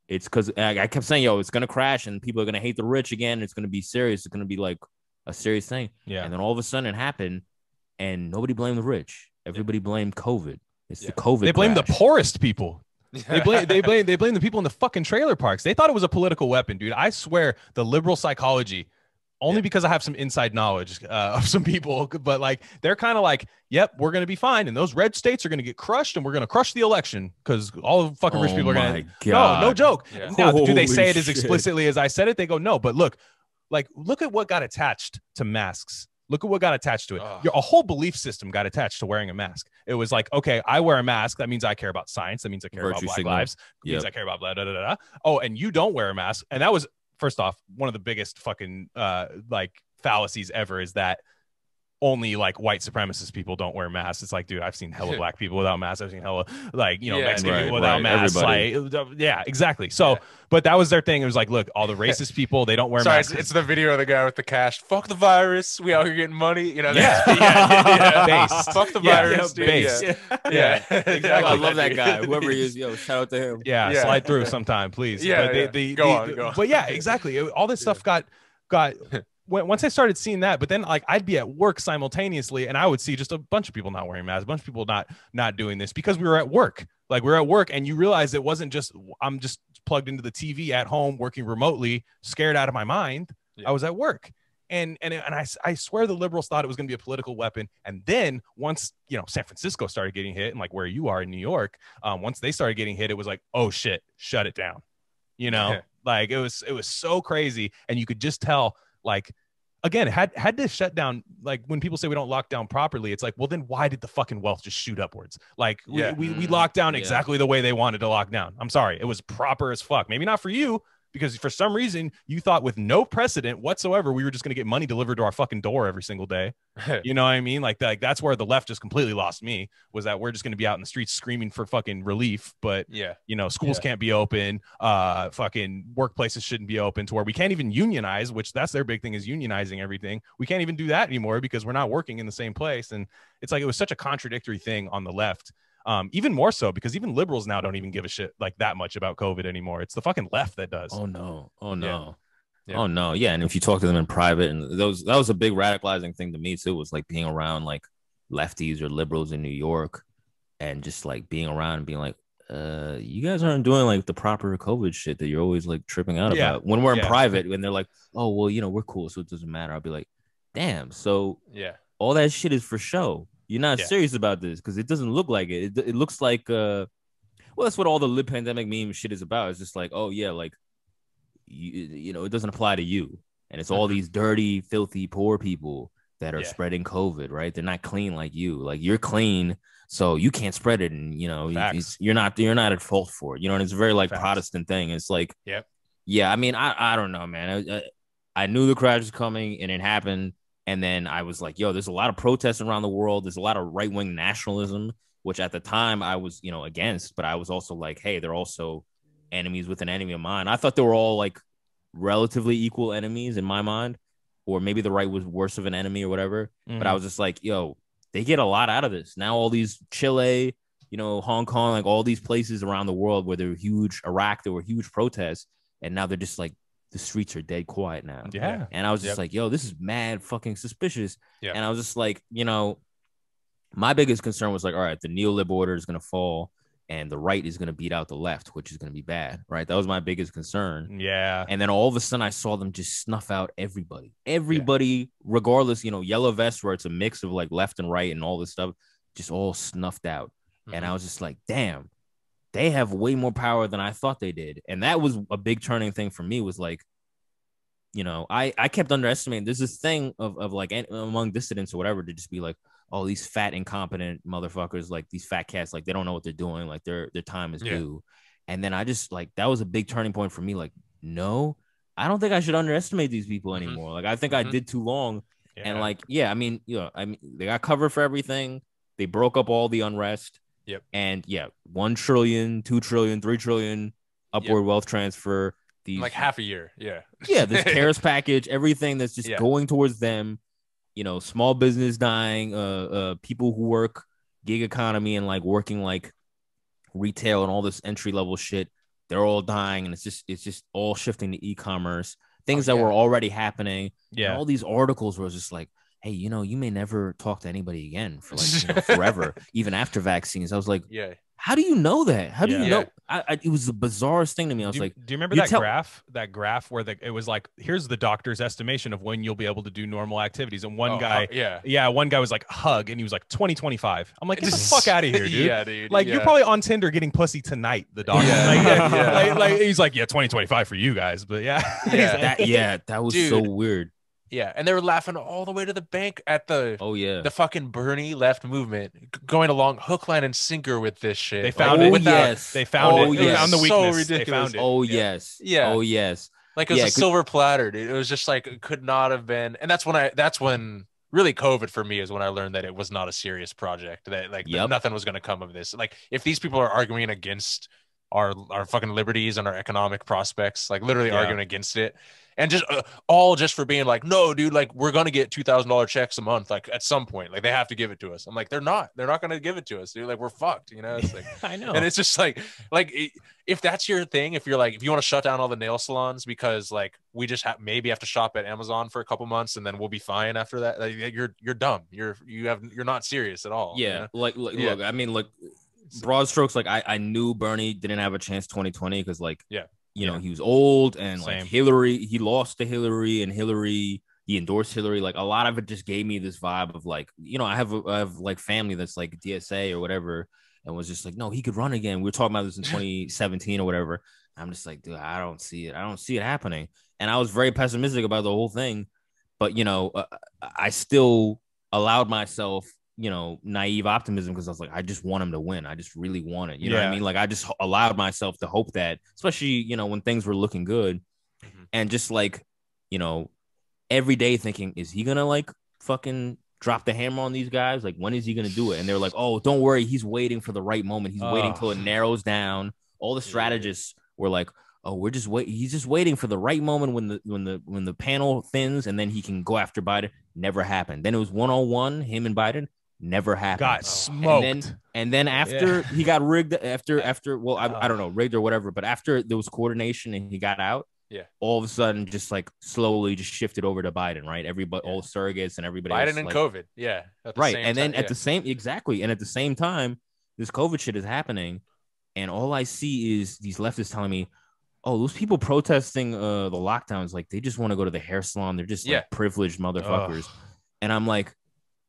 It's because I kept saying, it's going to crash, and people are going to hate the rich again. It's going to be serious. It's going to be like a serious thing. And then all of a sudden it happened, and nobody blamed the rich. Everybody blamed COVID. It's the COVID. They blame crash. the poorest people. They blame the people in the fucking trailer parks. They thought it was a political weapon, dude. I swear the liberal psychology only because I have some inside knowledge of some people, but like they're kind of like, yep, we're going to be fine. And those red states are going to get crushed and we're going to crush the election because all the fucking rich people are going to. No joke. Yeah. Now, do they say it as explicitly as I said it? They go, no, but look at what got attached to masks. Look at what got attached to it. A whole belief system got attached to wearing a mask. It was like, okay, I wear a mask. That means I care about science. That means I care about Black lives. That means I care about blah, blah, blah, blah. Oh, and you don't wear a mask. And that was, first off, one of the biggest fucking like fallacies ever is that only like white supremacist people don't wear masks. It's like, dude, I've seen hella black people without masks. I've seen hella like, Mexican people without masks. Like, yeah, exactly. So, but that was their thing. It was like, look, all the racist people, they don't wear masks. It's the video of the guy with the cash. Fuck the virus. We out here getting money. You know, based. Fuck the virus. Based. Yeah. Exactly. I love that guy. Whoever he is, shout out to him. Yeah. Slide through sometime, please. Yeah. Go on. But yeah, exactly. All this stuff got once I started seeing that, but then like I'd be at work simultaneously and I would see just a bunch of people not wearing masks, a bunch of people not doing this because we were at work. Like we were at work and you realize it wasn't just, I'm just plugged into the TV at home, working remotely, scared out of my mind. Yeah. I was at work. And I swear the liberals thought it was going to be a political weapon. And then once, San Francisco started getting hit and like where you are in New York, once they started getting hit, it was like, oh shit, shut it down. Like it was so crazy. And you could just tell, like, again, had to shut down. Like when people say we don't lock down properly, it's like, well, then why did the fucking wealth just shoot upwards? Like we locked down exactly the way they wanted to lock down. I'm sorry. It was proper as fuck. Maybe not for you, because for some reason you thought with no precedent whatsoever, we were just going to get money delivered to our fucking door every single day. You know what I mean? Like that's where the left just completely lost me, was that we're just going to be out in the streets screaming for fucking relief. But schools can't be open. Fucking workplaces shouldn't be open to where we can't even unionize, which that's their big thing, is unionizing everything. We can't even do that anymore because we're not working in the same place. And it's like, it was such a contradictory thing on the left. Even more so because even liberals now don't even give a shit like that much about COVID anymore. It's the fucking left that does. Oh no. Yeah. And if you talk to them in private, and that was a big radicalizing thing to me too, was like being around like lefties or liberals in New York and just like being around and being like, you guys aren't doing like the proper COVID shit that you're always like tripping out about. When we're in private, when they're like, oh, well, we're cool, so it doesn't matter. I'll be like, damn. So all that shit is for show. You're not serious about this because it doesn't look like it. It looks like, well, that's what all the lib pandemic meme shit is about. It's just like, oh yeah, like, it doesn't apply to you. And it's all these dirty, filthy, poor people that are spreading COVID, right? They're not clean like you. Like you're clean, so you can't spread it. And, you're not at fault for it. And it's a very like Protestant thing. It's like, yeah, I mean, I don't know, man. I knew the crash was coming and it happened. And then I was like, yo, there's a lot of protests around the world. There's a lot of right-wing nationalism, which at the time I was, against. But I was also like, hey, they're also enemies with an enemy of mine. I thought they were all like relatively equal enemies in my mind. Or maybe the right was worse of an enemy or whatever. Mm-hmm. But I was just like, yo, they get a lot out of this. Now all these Chile, Hong Kong, like all these places around the world where there were huge, Iraq, there were huge protests. And now they're just like, the streets are dead quiet now. Yeah. And I was just like, yo, this is mad fucking suspicious. Yeah. And I was just like, my biggest concern was like, all right, the neolib order is going to fall and the right is going to beat out the left, which is going to be bad. Right. That was my biggest concern. Yeah. And then all of a sudden I saw them just snuff out everybody, regardless, yellow vest, where it's a mix of like left and right and all this stuff, just all snuffed out. Mm-hmm. And I was just like, damn. They have way more power than I thought they did. And that was a big turning thing for me, was like, I kept underestimating. There's this thing of like among dissidents or whatever to just be like, oh, these fat, incompetent motherfuckers, like these fat cats, like they don't know what they're doing. Like their time is due. And then I just like, that was a big turning point for me. Like, no, I don't think I should underestimate these people anymore. Like, I think I did too long. Yeah. And like, I mean, they got covered for everything. They broke up all the unrest. Yep. And 1 trillion, 2 trillion, 3 trillion upward wealth transfer. These like half a year. Yeah. Yeah. This CARES package, everything that's just going towards them, small business dying, people who work gig economy and like working like retail and all this entry level shit. They're all dying. And it's just all shifting to e-commerce, things that were already happening. Yeah. And all these articles were just like, hey, you may never talk to anybody again for like forever, even after vaccines. I was like, how do you know that? How do you know? it was the bizarrest thing to me. I was like, do you remember that graph where it was like, here's the doctor's estimation of when you'll be able to do normal activities, and one guy was like hug, and he was like 2025. I'm like, get the fuck out of here, dude. Yeah, dude. Like you're probably on Tinder getting pussy tonight. The doctor, like he's like, yeah, 2025 for you guys, but that was so weird. Yeah, and they were laughing all the way to the bank at the the fucking Bernie left movement going along hook, line, and sinker with this shit. They found it. They found it. They found the weakness. So ridiculous. They found it. Oh yes. Yeah. Oh yes. Like it was a silver platter, dude. It was just like it could not have been. And that's when really COVID for me is when I learned that it was not a serious project. That that nothing was going to come of this. Like if these people are arguing against our fucking liberties and our economic prospects, like literally arguing against it. And just all just for being like, no, dude, like we're gonna get $2,000 checks a month, like at some point, like they have to give it to us. I'm like, they're not gonna give it to us, dude. Like we're fucked, you know. It's like I know, and it's just like if that's your thing, if you're like, if you want to shut down all the nail salons because like we just maybe have to shop at Amazon for a couple months and then we'll be fine after that, like, you're dumb. You're not serious at all. Yeah, you know? Look, I mean, look, broad strokes. Like I knew Bernie didn't have a chance 2020 because you know, he was old and like Hillary, he lost to Hillary and he endorsed Hillary. Like a lot of it just gave me this vibe of like, you know, I have like family that's like DSA or whatever and was just like, no, he could run again. We were talking about this in 2017 or whatever. I'm just like, dude, I don't see it happening. And I was very pessimistic about the whole thing. But, you know, I still allowed myself, you know, naive optimism because I was like, I just want him to win. I just really want it. You know what I mean? Like I just allowed myself to hope that, especially, you know, when things were looking good and just like, you know, every day thinking, is he going to like fucking drop the hammer on these guys? Like, when is he going to do it? And they're like, oh, don't worry. He's waiting for the right moment. He's waiting till it narrows down. All the strategists were like, oh, we're just wait. He's just waiting for the right moment when the panel thins and then he can go after Biden. Never happened. Then it was 1-on-1, him and Biden. Never happened. Got smoked. And then after he got rigged, after I don't know, rigged or whatever, but after there was coordination and he got out, all of a sudden just like slowly just shifted over to Biden, right? Everybody, all surrogates and everybody Biden else, and like, COVID, right. And then at the same time, this COVID shit is happening, and all I see is these leftists telling me, oh, those people protesting the lockdowns, like they just want to go to the hair salon. They're just like privileged motherfuckers. And I'm like,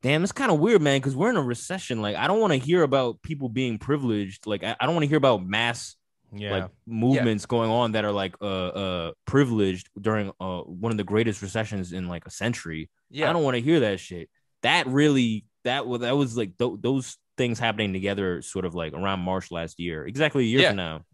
damn, it's kind of weird, man, because we're in a recession. Like, I don't want to hear about people being privileged. Like, I don't want to hear about mass like movements going on that are like privileged during one of the greatest recessions in like a century. I don't want to hear that shit. That was like those things happening together sort of like around March last year, exactly a year from now.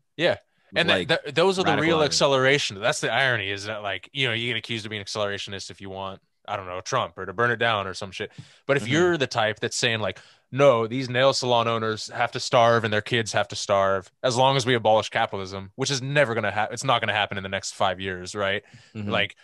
And like those are the real acceleration. That's the irony, is that like, you know, you get accused of being accelerationist if you want, I don't know, Trump or to burn it down or some shit. But if you're the type that's saying like, no, these nail salon owners have to starve and their kids have to starve as long as we abolish capitalism, which is never going to happen. It's not going to happen in the next 5 years. Right. Like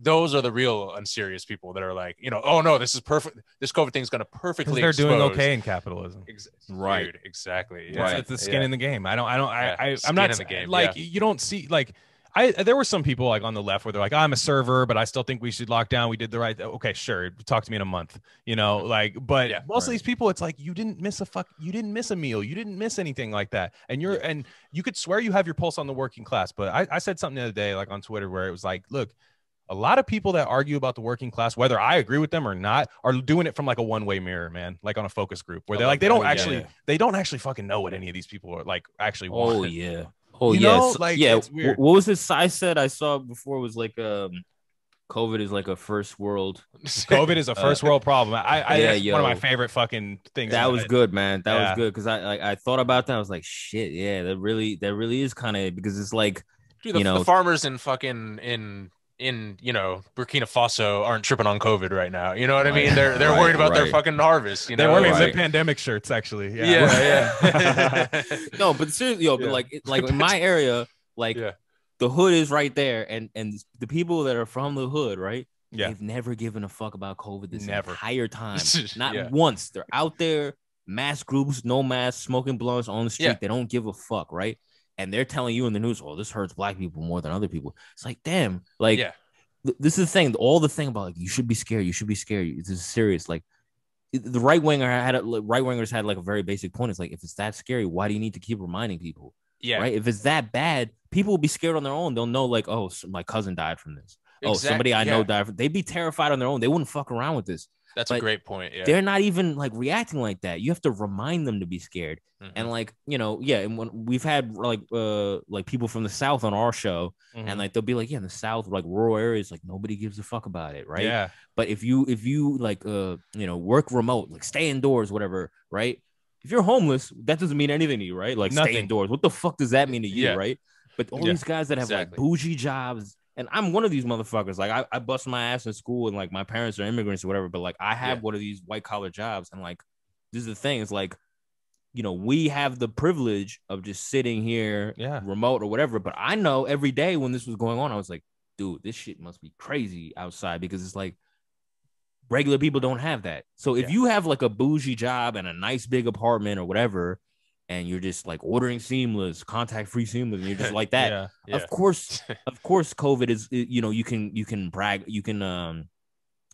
those are the real unserious people that are like, you know, oh no, this is perfect. This COVID thing is going to perfectly they're doing okay in capitalism. Right. Dude, exactly. Yeah. It's the skin in the game. I'm not in the game. Like you don't see like, there were some people like on the left where they're like, I'm a server, but I still think we should lock down. We did the right. Okay, sure. Talk to me in a month, you know, like, but most of these people, it's like, you didn't miss a meal. You didn't miss anything like that. And and you could swear you have your pulse on the working class. But I said something the other day, like on Twitter, where it was like, look, a lot of people that argue about the working class, whether I agree with them or not, are doing it from like a one-way mirror, man, like on a focus group where they're like, they don't actually fucking know what any of these people are like actually want. Oh, yeah. Oh, you know, like, it's weird. What was this I said I saw before was like COVID is like a first world. COVID is a first world problem. That's one of my favorite fucking things. That was good, man. That was good because I thought about that. I was like, shit, yeah, that really is kind of, because it's like, dude, the farmers in fucking in you know, Burkina Faso aren't tripping on COVID right now. You know what I mean? They're worried about their fucking harvest. You know, they're wearing the pandemic shirts actually. No, but seriously, but like in my area, like the hood is right there, and the people that are from the hood, right? They've never given a fuck about COVID this entire time. Not once. They're out there, mass groups, no mask, smoking blunts on the street. They don't give a fuck, right? And they're telling you in the news, oh, this hurts black people more than other people. It's like, damn, like, this is the thing. All the thing about like, you should be scared. You should be scared. This is serious. Like, the right wingers had like a very basic point. It's like, if it's that scary, why do you need to keep reminding people? Yeah. Right. If it's that bad, people will be scared on their own. They'll know like, oh, my cousin died from this. Oh, somebody I know died from. They'd be terrified on their own. They wouldn't fuck around with this. That's a great point. Yeah. They're not even like reacting like that. You have to remind them to be scared. And like, you know, and when we've had like people from the South on our show, and like they'll be like, yeah, in the South, like rural areas, like nobody gives a fuck about it, right? Yeah. But if you like you know, work remote, like stay indoors, whatever, right? If you're homeless, that doesn't mean anything to you, right? Like stay indoors. What the fuck does that mean to you, right? But all these guys that have like bougie jobs, and I'm one of these motherfuckers. Like I bust my ass in school, and like my parents are immigrants or whatever. But like I have one of these white collar jobs, and like this is the thing. It's like, you know, we have the privilege of just sitting here, remote or whatever. But I know every day when this was going on, I was like, dude, this shit must be crazy outside, because it's like regular people don't have that. So if you have like a bougie job and a nice big apartment or whatever, and you're just like ordering Seamless, contact-free Seamless, and you're just like that, of course, COVID is, you know, you can brag, you can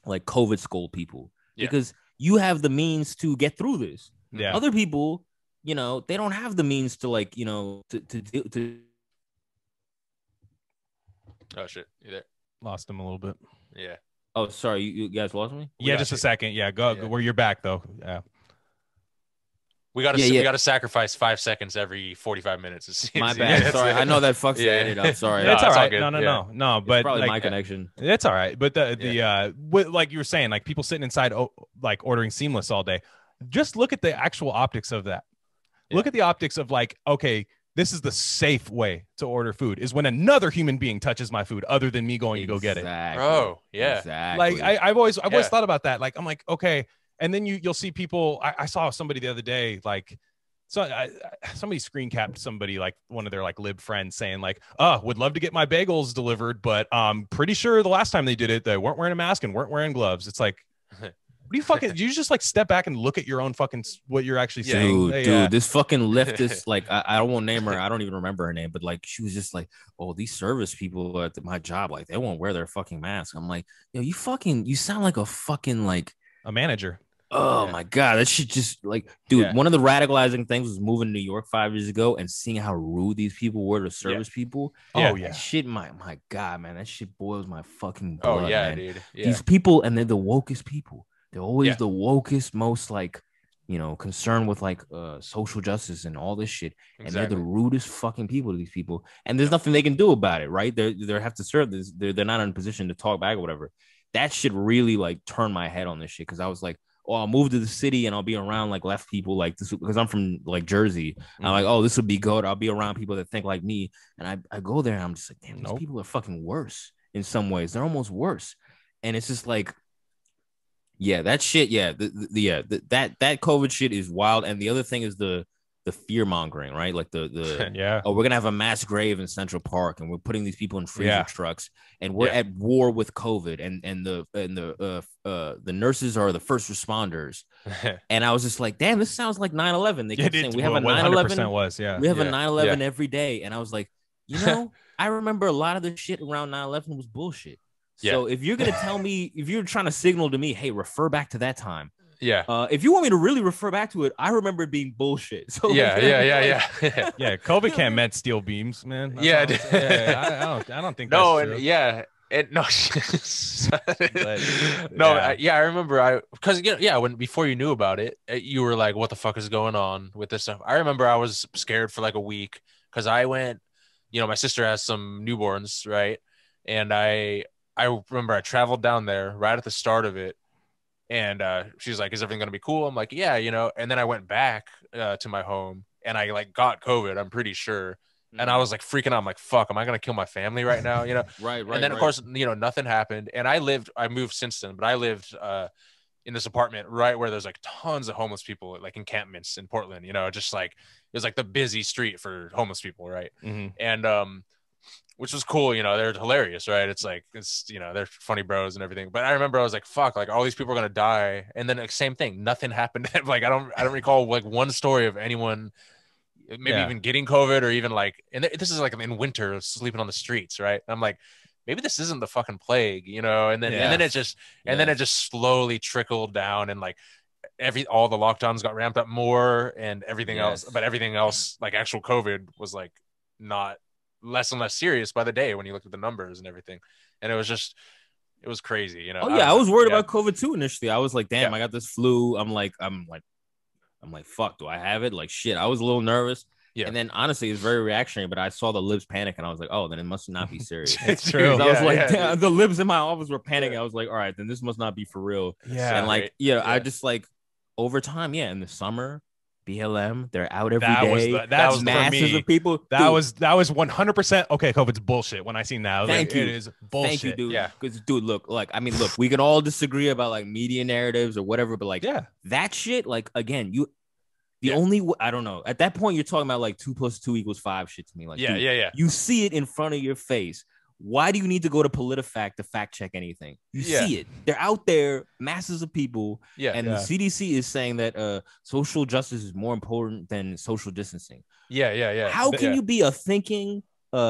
like COVID scold people because you have the means to get through this. Yeah. Other people, you know, they don't have the means to like, you know, to. Oh shit, you there? Lost him a little bit. Yeah. Oh, sorry, you guys lost me? Yeah, just a second. Yeah, go where you're back though. Yeah. We gotta sacrifice 5 seconds every 45 minutes. My bad. Sorry, I know that fucks the edit up. Sorry. It's all right. No. But it's probably like, my connection. It's all right. But like you were saying, like people sitting inside, like ordering Seamless all day. Just look at the actual optics of that. Look at the optics of like, okay, this is the safe way to order food, is when another human being touches my food other than me going to go get it. Bro, yeah. Exactly. Like I've always thought about that. Like I'm like, okay. And then you'll see people. I saw somebody the other day, like, somebody screen capped somebody, like one of their like lib friends, saying like, would love to get my bagels delivered, but pretty sure the last time they did it, they weren't wearing a mask and weren't wearing gloves. It's like, what do you fucking, do you just like step back and look at your own fucking, what you're actually saying? Dude, this fucking leftist, like, I don't want to name her. I don't even remember her name, but like, she was just like, oh, these service people at my job, like they won't wear their fucking mask. I'm like, yo, you sound like a fucking, like a manager. Oh my God, that shit just like, dude, one of the radicalizing things was moving to New York 5 years ago and seeing how rude these people were to service people. That shit, my God, man, that shit boils my fucking blood, man. Dude. Yeah. These people, and they're the wokest people. They're always the wokest, most like, you know, concerned with like social justice and all this shit. And they're the rudest fucking people to these people. And there's nothing they can do about it, right? They have to serve this. They're not in a position to talk back or whatever. That shit really like turned my head on this shit, because I was like, oh, I'll move to the city and I'll be around like left people like this, because I'm from like Jersey. I'm like, oh, this would be good. I'll be around people that think like me. And I go there and I'm just like, damn, these people are fucking worse in some ways. They're almost worse. And it's just like, that shit. That COVID shit is wild. And the other thing is the fear mongering, right? Like the we're gonna have a mass grave in Central Park, and we're putting these people in freezer trucks, and we're at war with COVID, and the nurses are the first responders. And I was just like, damn, this sounds like 9/11. They kept saying we have a 9/11. We have a 9/11 every day, and I was like, you know, I remember a lot of the shit around 9/11 was bullshit. So if you're gonna tell me, if you're trying to signal to me, hey, refer back to that time. If you want me to really refer back to it, I remember it being bullshit. So COVID can't melt steel beams, man. I don't think. No, that's true. I remember because when before you knew about it, you were like, what the fuck is going on with this stuff? I remember I was scared for like a week because I went, you know, my sister has some newborns, right? And I remember I traveled down there right at the start of it. And she's like, is everything going to be cool? I'm like, yeah, you know. And then I went back to my home and I like got COVID, I'm pretty sure. And I was like freaking out. I'm like, fuck, am I going to kill my family right now? You know? Right. And then of course, you know, nothing happened. And I moved since then, but I lived in this apartment right where there's like tons of homeless people, like encampments in Portland, you know, just like, it was like the busy street for homeless people. Right. And, which was cool, you know, they're hilarious, right? It's like, you know, they're funny bros and everything. But I remember I was like, fuck, like all these people are gonna die. And then like, same thing, nothing happened. Like I don't recall like one story of anyone maybe even getting COVID or even like, and this is like in winter sleeping on the streets, right? And I'm like, maybe this isn't the fucking plague, you know? And then it just slowly trickled down, and like all the lockdowns got ramped up more and everything else, but everything else, like actual COVID, was like not less and less serious by the day when you look at the numbers and everything. And it was crazy, you know. I was worried about COVID too initially. I was like, damn, I got this flu. I'm like, fuck, do I have it? Like, shit. I was a little nervous. Yeah. And then honestly, it's very reactionary, but I saw the libs panic and I was like, oh, then it must not be serious. It's true. I was like, damn, the libs in my office were panicking. I was like, all right, then this must not be for real. Yeah. And like, I just like over time, in the summer, BLM, they're out every day. That was masses of people. That was 100%. Okay, COVID's bullshit. When I seen that, Thank you. It is bullshit. Thank you, dude. Yeah, because dude, look, we can all disagree about like media narratives or whatever, but like, that shit, like again, only I don't know. At that point, you're talking about like 2 + 2 = 5 shit to me. Like, you see it in front of your face. Why do you need to go to PolitiFact to fact check anything? You see it. They're out there, masses of people. And the CDC is saying that social justice is more important than social distancing. How can you be a thinking,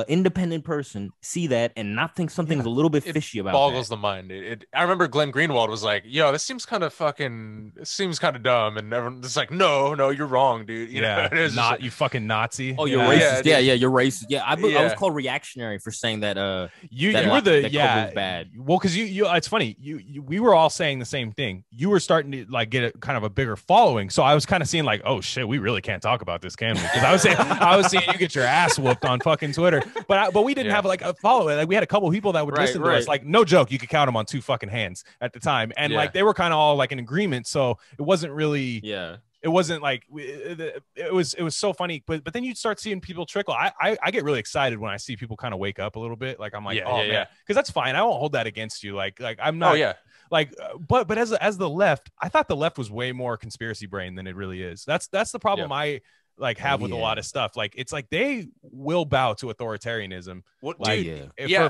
independent person, see that and not think something's a little bit fishy about it? Boggles the mind. I remember Glenn Greenwald was like, yo, this seems kind of dumb. And everyone's just like, no, you're wrong, dude. You know, not like, you fucking Nazi. Oh, you're racist. You're racist. I was called reactionary for saying that you were the COVID was bad. Well, because you it's funny. We were all saying the same thing. You were starting to like get a kind of a bigger following. So I was kind of seeing like, oh shit, we really can't talk about this, can we? Because I was seeing you get your ass whooped on fucking Twitter. But we didn't have like a following. Like we had a couple people that would listen to us. Like no joke, you could count them on 2 fucking hands at the time, and like they were kind of all like in agreement. So it wasn't really It wasn't like it was so funny. But then you'd start seeing people trickle. I get really excited when I see people kind of wake up a little bit. Like I'm like man, because that's fine. I won't hold that against you. Like I'm not. Like, but as the left, I thought the left was way more conspiracy brain than it really is. That's the problem I like have with a lot of stuff. Like it's like they will bow to authoritarianism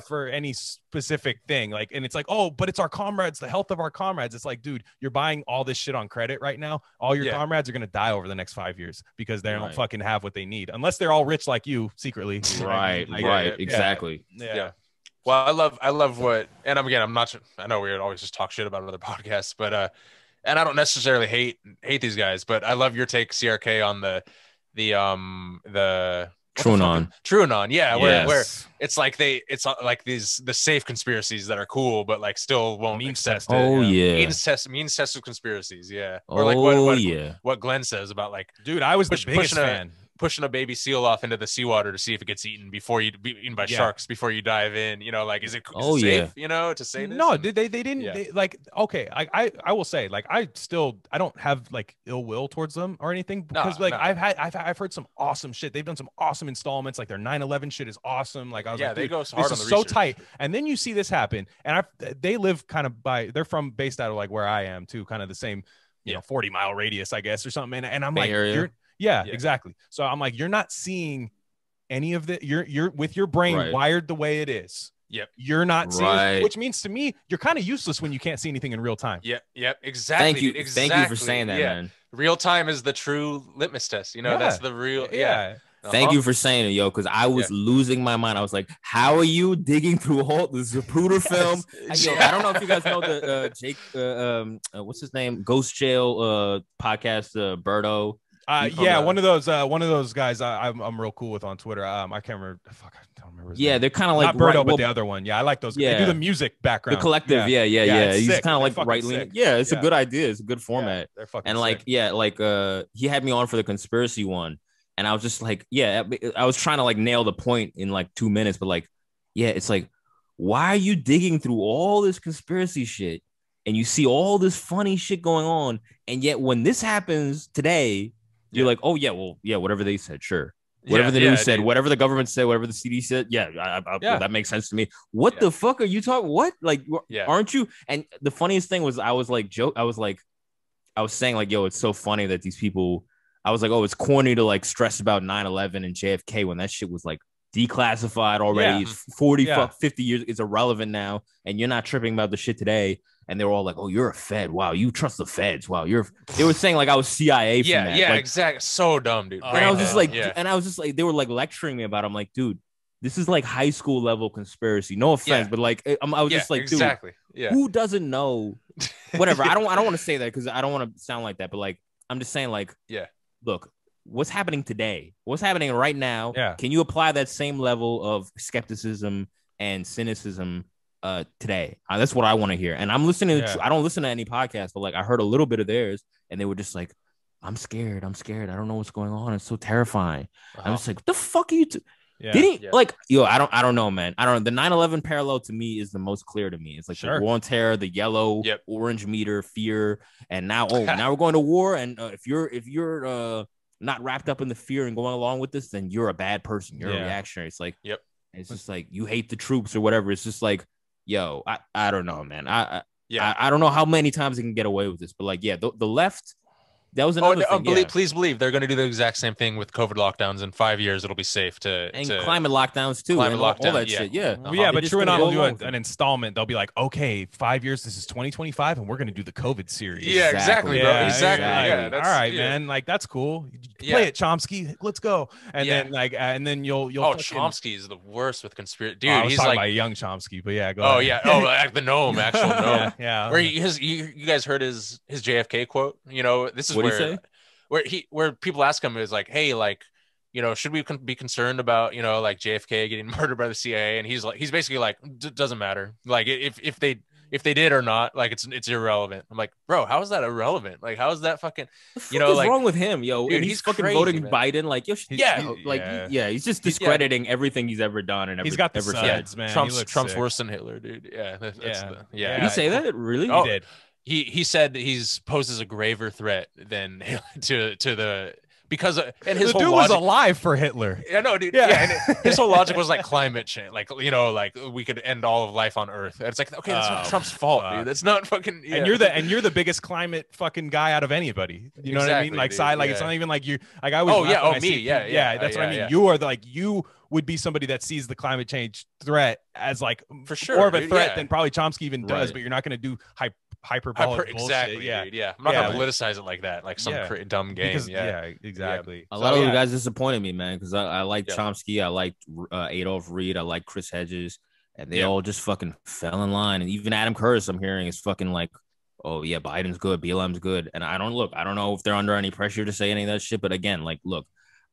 for any specific thing. Like, and it's like, oh, but it's our comrades, the health of our comrades. It's like, dude, you're buying all this shit on credit right now. All your comrades are gonna die over the next 5 years because they don't fucking have what they need, unless they're all rich like you secretly. Right, exactly. Yeah. Well, I love what, and again, I'm not. I know we would always just talk shit about other podcasts, but and I don't necessarily hate these guys, but I love your take, CRK, on the TrueAnon, where it's like the safe conspiracies that are cool, but like still won't means test it. Means tested conspiracies, or like what Glenn says about like, dude, I was the biggest fan. Pushing a baby seal off into the seawater to see if it gets eaten before you be eaten by sharks before you dive in. You know, like is it safe? You know, to say this? No, they didn't. They, like, okay, I will say, like, I don't have like ill will towards them or anything, because I've heard some awesome shit. They've done some awesome installments. Like their 9/11 shit is awesome. Like I was like, they go this hard on the is so research. tight. And then you see this happen, and they live kind of they're based out of like where I am too, kind of the same, 40-mile radius, I guess, or something. And I'm like, exactly. So I'm like, you're not seeing any of the, you're with your brain wired the way it is. You're not seeing, which means to me, you're kind of useless when you can't see anything in real time. Exactly. Thank you for saying that, man. Real time is the true litmus test. That's the real. Thank you for saying it, yo, because I was losing my mind. I was like, how are you digging through all the Zapruder film? I don't know if you guys know the Jake, what's his name? Ghost Jail podcast, Berto. One of those guys I'm real cool with on Twitter. I can't remember. Fuck, I don't remember. They're kind of like not Berto, but the other one. Yeah, I like those. They do the music background. The Collective. Yeah. He's kind of like right leaning. Yeah, it's a good idea. It's a good format. They're fucking and like sick. He had me on for the conspiracy one, and I was just like, I was trying to like nail the point in like 2 minutes, but like, it's like, why are you digging through all this conspiracy shit, and you see all this funny shit going on, and yet when this happens today, you're like, oh whatever they said, sure. Whatever the news said, whatever the government said, whatever the CD said, that makes sense to me. What the fuck are you talking? What? Like, aren't you? And the funniest thing was, I was saying like, yo, it's so funny that these people, I was like, oh, it's corny to like stress about 9/11 and JFK when that shit was like declassified already. It's 50 years, it's irrelevant now, and you're not tripping about the shit today. And they were all like, oh, you're a Fed. Wow, you trust the Feds. Wow, they were saying like I was CIA from that. Exactly. So dumb, dude. And I was just like, they were like lecturing me about it. I'm like, dude, this is like high school level conspiracy. No offense, but like I was just like, exactly. Dude, who doesn't know? Whatever. I don't want to say that because I don't want to sound like that. But like, I'm just saying, like, look, what's happening today? What's happening right now? Yeah. Can you apply that same level of skepticism and cynicism today? That's what I want to hear. And I'm listening to. I don't listen to any podcast, but like I heard a little bit of theirs, and they were just like, I'm scared. I don't know what's going on. It's so terrifying. I'm just like, what the fuck are you? Did he like, yo, I don't know, man. I don't know. The 9/11 parallel to me is the most clear to me. It's like the war on terror, the yellow, orange meter, fear, and now we're going to war. And if you're not wrapped up in the fear and going along with this, then you're a bad person. You're a reactionary. It's like, it's just like you hate the troops or whatever. It's just like, yo, I don't know, man. I don't know how many times they can get away with this, but like, the left. That was another thing. Please believe they're going to do the exact same thing with COVID lockdowns. In 5 years, it'll be safe to climate lockdowns too. All that shit. Yeah. But TrueAnon will do an installment. They'll be like, okay, 5 years. This is 2025, and we're going to do the COVID series. Yeah, exactly, bro. Exactly. Yeah. All right, man. Like that's cool. Play it, Chomsky. Let's go. And then and then you'll. Chomsky is the worst with conspiracy. Dude, I was talking about young Chomsky, but yeah, go ahead. Yeah. Oh, like the gnome, actual gnome. Yeah. Where you guys heard his JFK quote? You know, this is where people ask him is like, hey, like, you know, should we be concerned about, you know, like JFK getting murdered by the CIA? And he's basically like, doesn't matter. Like if they did or not, like it's irrelevant. I'm like, bro, how is that irrelevant? Like, how is that fucking, you know, what's wrong with him, yo? Dude, and he's fucking crazy, voting man. Biden. Like, yo, he's just discrediting everything he's ever done and he's got the ever sides, man. Trump's worse than Hitler, dude. Did he say that? Really? Oh, he did. He said he's poses a graver threat than to the because and his whole dude logic, was alive for Hitler. Yeah, no, dude. Yeah, and his whole logic was like climate change, like, you know, like we could end all of life on Earth. And it's like, okay, that's not Trump's fault, dude. That's not fucking. Yeah. And you're the biggest climate fucking guy out of anybody. You know what I mean? Like, it's not even like you. Like I was. That's what I mean. You are you would be somebody that sees the climate change threat as like for sure more of a threat than probably Chomsky even does. But you're not going to do hyperbolic exactly, bullshit. Dude, I'm not gonna politicize it like that, like some dumb game. Exactly. A lot of you guys disappointed me, man, because I like Chomsky, I liked Adolph Reed, I like Chris Hedges, and they all just fucking fell in line. And even Adam Curtis, I'm hearing, is fucking like, oh yeah, Biden's good, BLM's good, and I don't know if they're under any pressure to say any of that shit. But again, like, look,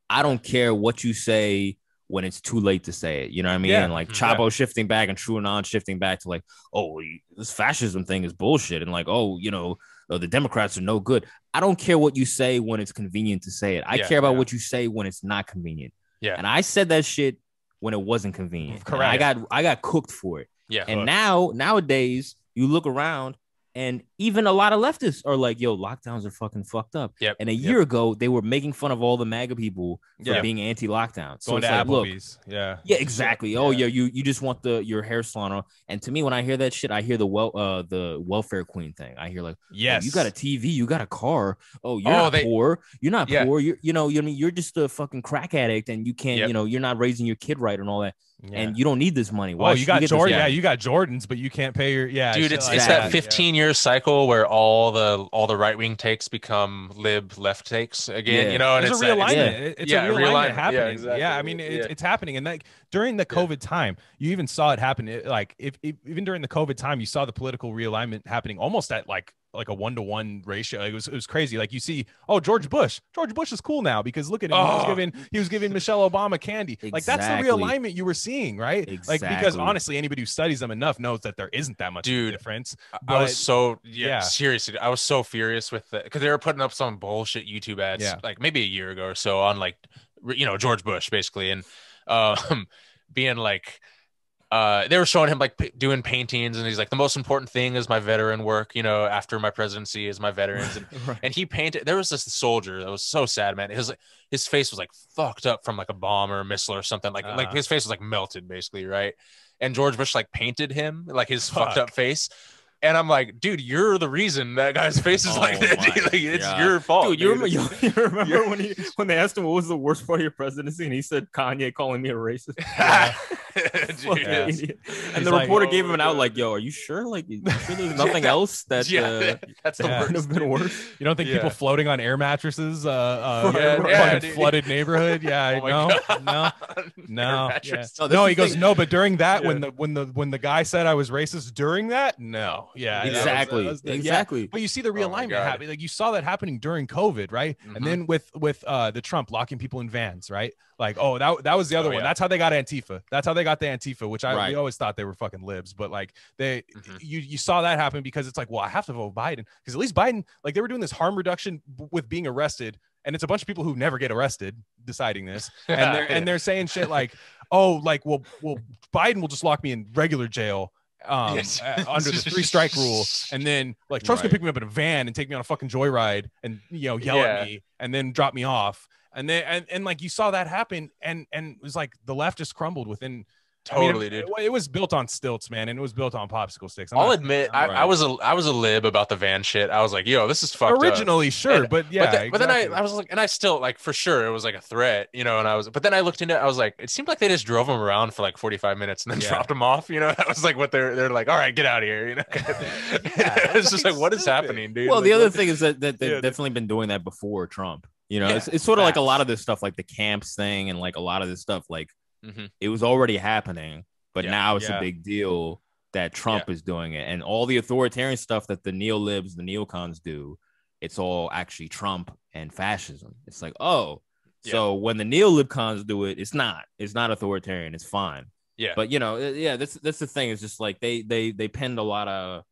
I don't care what you say when it's too late to say it, you know what I mean? And like Chapo shifting back and TrueAnon shifting back to like, oh, this fascism thing is bullshit. And like, oh, you know, the Democrats are no good. I don't care what you say when it's convenient to say it. I care about what you say when it's not convenient. Yeah. And I said that shit when it wasn't convenient. Correct. I got cooked for it. Yeah. And nowadays you look around and even a lot of leftists are like, yo, lockdowns are fucking fucked up. And a year ago, they were making fun of all the MAGA people for being anti-lockdown. So going to Applebee's. Yeah, exactly. Oh, yeah, you just want your hair salon on. And to me, when I hear that shit, I hear the welfare queen thing. I hear like, yes, oh, you got a TV, you got a car. Oh, you're not poor. You're not poor. You're just a fucking crack addict, and you can't, you're not raising your kid right and all that. And you don't need this money. Why you got Jordan? You got Jordans, but you can't pay your dude. It's that 15-year cycle where all the right wing takes become lib left takes again. You know, and it's a realignment. It's a realignment happening. I mean, it's happening. And like during the COVID time, you even saw it happen. Like if even during the COVID time, you saw the political realignment happening almost at like a 1-to-1 ratio. It was crazy. Like you see, George Bush is cool now because look at him. He was giving Michelle Obama candy. Exactly. Like that's the realignment you were seeing, right? Exactly. Like because honestly, anybody who studies them enough knows that there isn't that much difference. But, I was so seriously, I was so furious with it because they were putting up some bullshit YouTube ads like maybe a year ago or so on like George Bush basically, and being like. They were showing him like doing paintings, and he's like, the most important thing is my veteran work, after my presidency is my veterans. And, and he painted, there was this soldier that was so sad, man. His face was like fucked up from like a bomb or a missile or something. Like his face was like melted basically. Right. And George Bush like painted him like his fucked up face. And I'm like, dude, you're the reason that guy's face is like that. Like, it's your fault. Dude, you remember when they asked him what was the worst part of your presidency, and he said Kanye calling me a racist. And the reporter gave him an out like, yo, are you sure? Like, you sure there's nothing else that that's the worst. Have been worse? You don't think people floating on air mattresses, flooded neighborhood? Yeah, no. No, he goes, no, but during that, when the guy said I was racist during that, no. Yeah, exactly. Exactly. But you see the realignment happening. Like you saw that happening during COVID, right? And then with the Trump locking people in vans, right? Like, oh, that was the other one. That's how they got Antifa. That's how they got the Antifa, which we always thought they were fucking libs. But like you saw that happen because it's like, well, I have to vote Biden because at least Biden, like they were doing this harm reduction with being arrested. And it's a bunch of people who never get arrested deciding this. And they're saying shit like, oh, like, well, Biden will just lock me in regular jail. Under the 3-strike rule, and then like Trump's gonna pick me up in a van and take me on a fucking joyride and yell at me and then drop me off, and then and like you saw that happen, and it was like the left just crumbled within. Totally, dude. It was built on stilts, man, and it was built on popsicle sticks. I'll admit, I was a lib about the van shit. I was like, yo, this is fucked originally, up. sure, but yeah, but then I was like, and I still like for sure it was like a threat, and but then I looked into it, I was like, it seemed like they just drove him around for like 45 minutes and then dropped him off, that was like what they're like, all right, get out of here, It's just like, what is happening, dude? Well, like, the other thing is that they've definitely been doing that before Trump. It's sort of like a lot of this stuff, like the camps thing, and like a lot of this stuff, like it was already happening. But now it's a big deal that Trump is doing it. And all the authoritarian stuff that the neolibs, the neocons do, it's all actually Trump and fascism. It's like, so when the neolibcons do it, it's not authoritarian. It's fine. Yeah. But, that's the thing. It's just like they pinned a lot of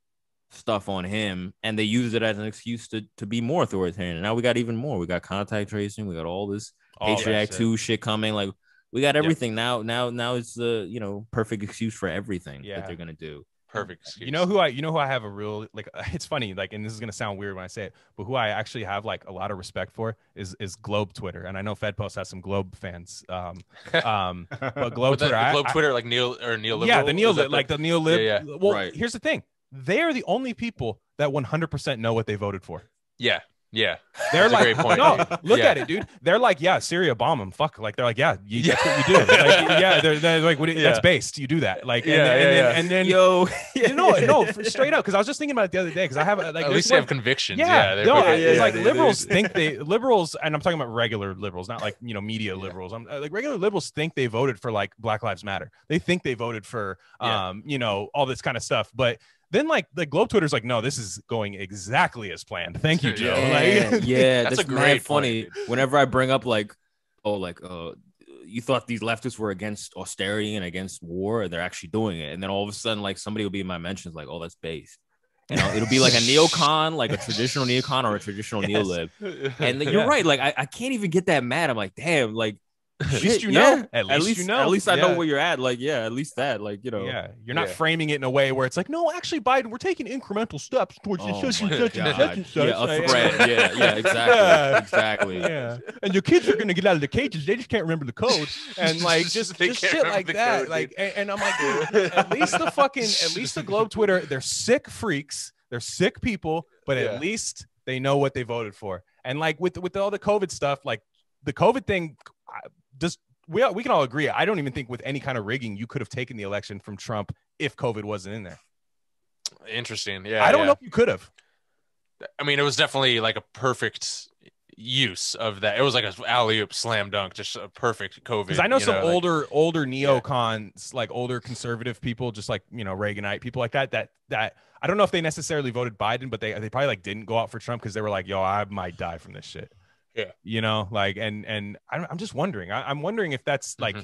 stuff on him and they used it as an excuse to be more authoritarian. And now we got even more. We got contact tracing. We got all this Patriot Act 2 shit coming. Like, we got everything now. Now it's the perfect excuse for everything that they're gonna do. Perfect excuse. You know who I have a real like. It's funny, like, and this is gonna sound weird when I say it, but who I actually have like a lot of respect for is Globe Twitter, and I know FedPost has some Globe fans. But Globe Twitter, Globe Twitter, like neoliberal. Yeah, the neolib, like the neolib. Yeah. Well, here's the thing: they are the only people that 100% know what they voted for. Yeah. Yeah, they're that's like, a great point. No, look at it, dude. They're like, yeah, Syria, bomb them. Fuck, like they're like, yeah, that's what you do. Like, they're like, that's based. You do that, like, and then yo, no, straight up. Because I was just thinking about it the other day. Because I have like, at least they have convictions. It's like liberals think liberals, and I'm talking about regular liberals, not like media liberals. I'm like regular liberals think they voted for like Black Lives Matter. They think they voted for all this kind of stuff, but. Then like the Globe Twitter's like, no, this is going exactly as planned. Thank you, Joe. That's a great funny. Point. Whenever I bring up like, you thought these leftists were against austerity and against war, and they're actually doing it. And then all of a sudden, like somebody will be in my mentions like, oh, that's based. It'll be like a neocon, like a traditional neocon or a traditional neolib. And you're right. Like I can't even get that mad. I'm like, damn, like. At least you know. At least you know. At least I know where you're at. Like, at least that. Like, Yeah, you're not framing it in a way where it's like, no, actually, Biden, we're taking incremental steps towards such and such. Yeah, a threat. Yeah, exactly. Yeah, and your kids are gonna get out of the cages. They just can't remember the code, and like just shit like that. Code, like, and I'm like, dude, at least the Globe Twitter, they're sick freaks. They're sick people, but at least they know what they voted for. And like with all the COVID stuff, like the COVID thing. We can all agree. I don't even think with any kind of rigging you could have taken the election from Trump if COVID wasn't in there. Interesting. Yeah. I don't know if you could have. I mean, it was definitely like a perfect use of that. It was like an alley-oop slam dunk, just a perfect COVID. Because I know some older neocons, like older conservative people, just like Reaganite people like that I don't know if they necessarily voted Biden, but they probably like didn't go out for Trump because they were like, yo, I might die from this shit. Yeah, like, and I'm just wondering. I'm wondering if that's like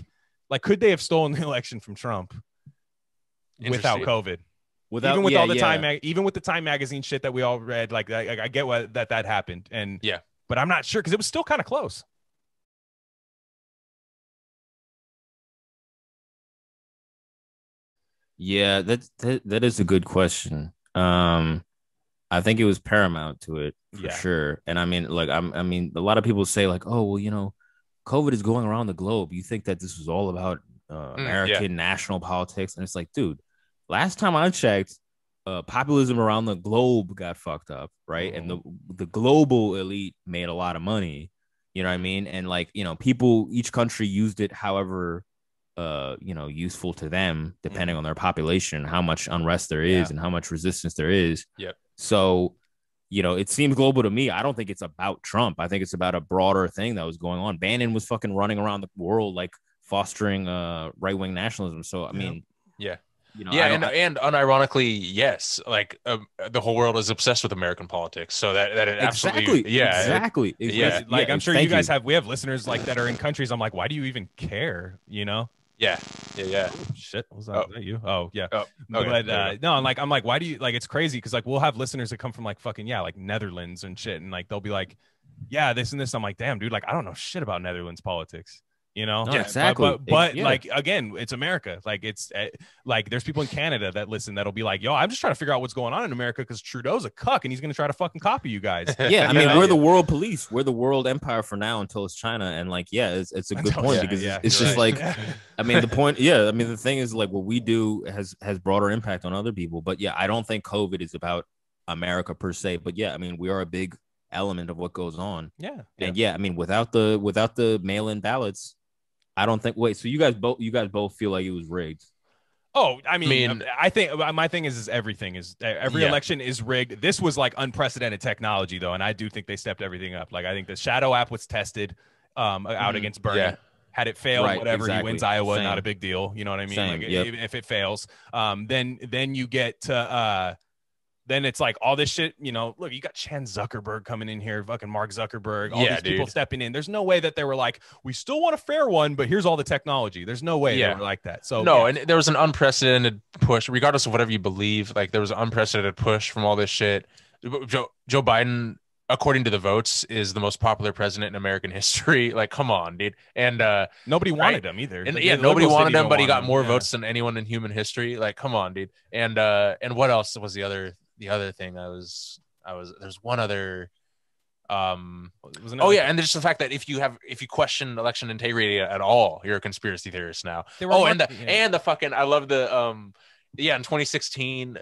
could they have stolen the election from Trump without COVID? Even with all the even with the Time magazine shit that we all read, like I get what that happened, and but I'm not sure because it was still kind of close. Yeah, that is a good question. I think it was paramount to it for sure. And I mean, like, a lot of people say like, oh, well, COVID is going around the globe. You think that this was all about American national politics? And it's like, dude, last time I checked, populism around the globe got fucked up, right? And the global elite made a lot of money, you know what I mean? And like, you know, people, each country used it however, you know, useful to them, depending on their population, how much unrest there is and how much resistance there is. Yep. So, you know, it seems global to me. I don't think it's about Trump. I think it's about a broader thing that was going on. Bannon was fucking running around the world, like fostering right-wing nationalism. So, I mean, you know, and unironically, yes, like the whole world is obsessed with American politics, so that it absolutely, exactly. Like I'm sure you guys we have listeners like that are in countries. I'm like, why do you even care? You know? Yeah. Oh, shit, was that you? Oh yeah. But no, I'm like, why do you like? It's crazy because like we'll have listeners that come from like fucking like Netherlands and shit, and like they'll be like, yeah, this and this. I'm like, damn, dude, like I don't know shit about Netherlands politics. You know, exactly. But like again, it's America. Like it's like there's people in Canada that listen that'll be like, yo, I'm just trying to figure out what's going on in America because Trudeau's a cuck and he's gonna try to fucking copy you guys. Yeah, I mean, we're the world police. We're the world empire for now until it's China. And like, yeah, it's a good point because it's just like, I mean, the point. Yeah, I mean, the thing is like what we do has broader impact on other people. But yeah, I don't think COVID is about America per se. But yeah, I mean, we are a big element of what goes on. Yeah, and yeah, I mean, without the mail-in ballots. I don't think. Wait, so you guys both feel like it was rigged? Oh, I mean, I think my thing is everything is every election is rigged. This was like unprecedented technology though, and I do think they stepped everything up. Like I think the Shadow app was tested out against Bernie. Yeah. Had it failed, whatever, he wins Iowa, not a big deal. You know what I mean? Like if it fails, then you get to then it's like all this shit, you know, look, you got Chan Zuckerberg coming in here, fucking Mark Zuckerberg, all these people stepping in. There's no way that they were like, we still want a fair one, but here's all the technology. There's no way they were like that. So no, and there was an unprecedented push, regardless of whatever you believe, like there was an unprecedented push from all this shit. Joe Biden, according to the votes, is the most popular president in American history. Like, come on, dude. And nobody wanted him either. And nobody wanted him, but he got more votes than anyone in human history. Like, come on, dude. And what else was the other thing there's one other and there's the fact that if you question election integrity at all, you're a conspiracy theorist now. And the fucking, I love the in 2016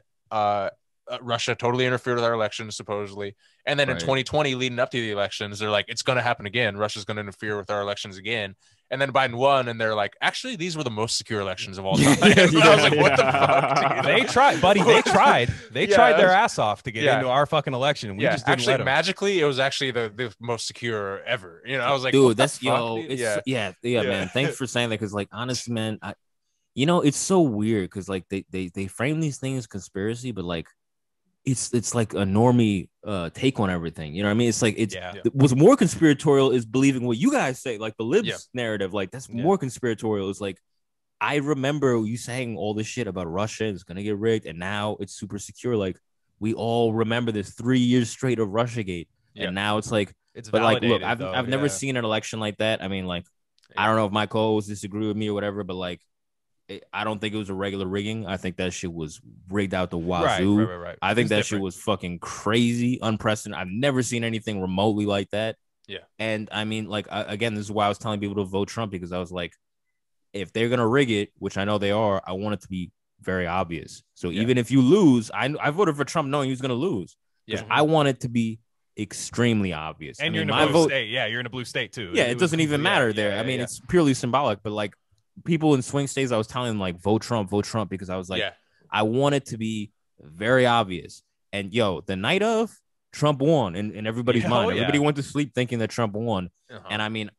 Russia totally interfered with our elections supposedly, and then in 2020 leading up to the elections they're like, it's going to happen again, Russia's going to interfere with our elections again, and then Biden won and they're like, actually these were the most secure elections of all time. I was like, what the fuck, dude? They tried, buddy. They tried their ass off to get into our fucking election. We just didn't actually let them. Magically it was actually the most secure ever, you know. I was like, dude, that's man, thanks for saying that, because like honestly, man, you know, it's so weird because like they frame these things conspiracy, but like it's like a normie take on everything, you know what I mean? It's like what's more conspiratorial is believing what you guys say, like the libs narrative, like that's more conspiratorial. It's like, I remember you saying all this shit about Russia, it's gonna get rigged, and now it's super secure. Like we all remember this 3 years straight of Russiagate, and now it's like, it's but like, look, I've never seen an election like that. I mean, like, I don't know if my co-hosts disagree with me or whatever, but like, I don't think it was a regular rigging. I think that shit was rigged out the wazoo. Right. I think that shit was fucking crazy, unprecedented. I've never seen anything remotely like that. Yeah. And I mean, like, again, this is why I was telling people to vote Trump, because I was like, if they're gonna rig it, which I know they are, I want it to be very obvious. So even if you lose, I voted for Trump knowing he was gonna lose. Yeah. I want it to be extremely obvious. And you're in a blue state. Yeah, you're in a blue state too. Yeah, it doesn't even matter there. I mean, it's purely symbolic, but like, people in swing states, I was telling them like, vote Trump, because I was like, I want it to be very obvious. And the night of, Trump won in everybody's mind. Everybody went to sleep thinking that Trump won. And I mean,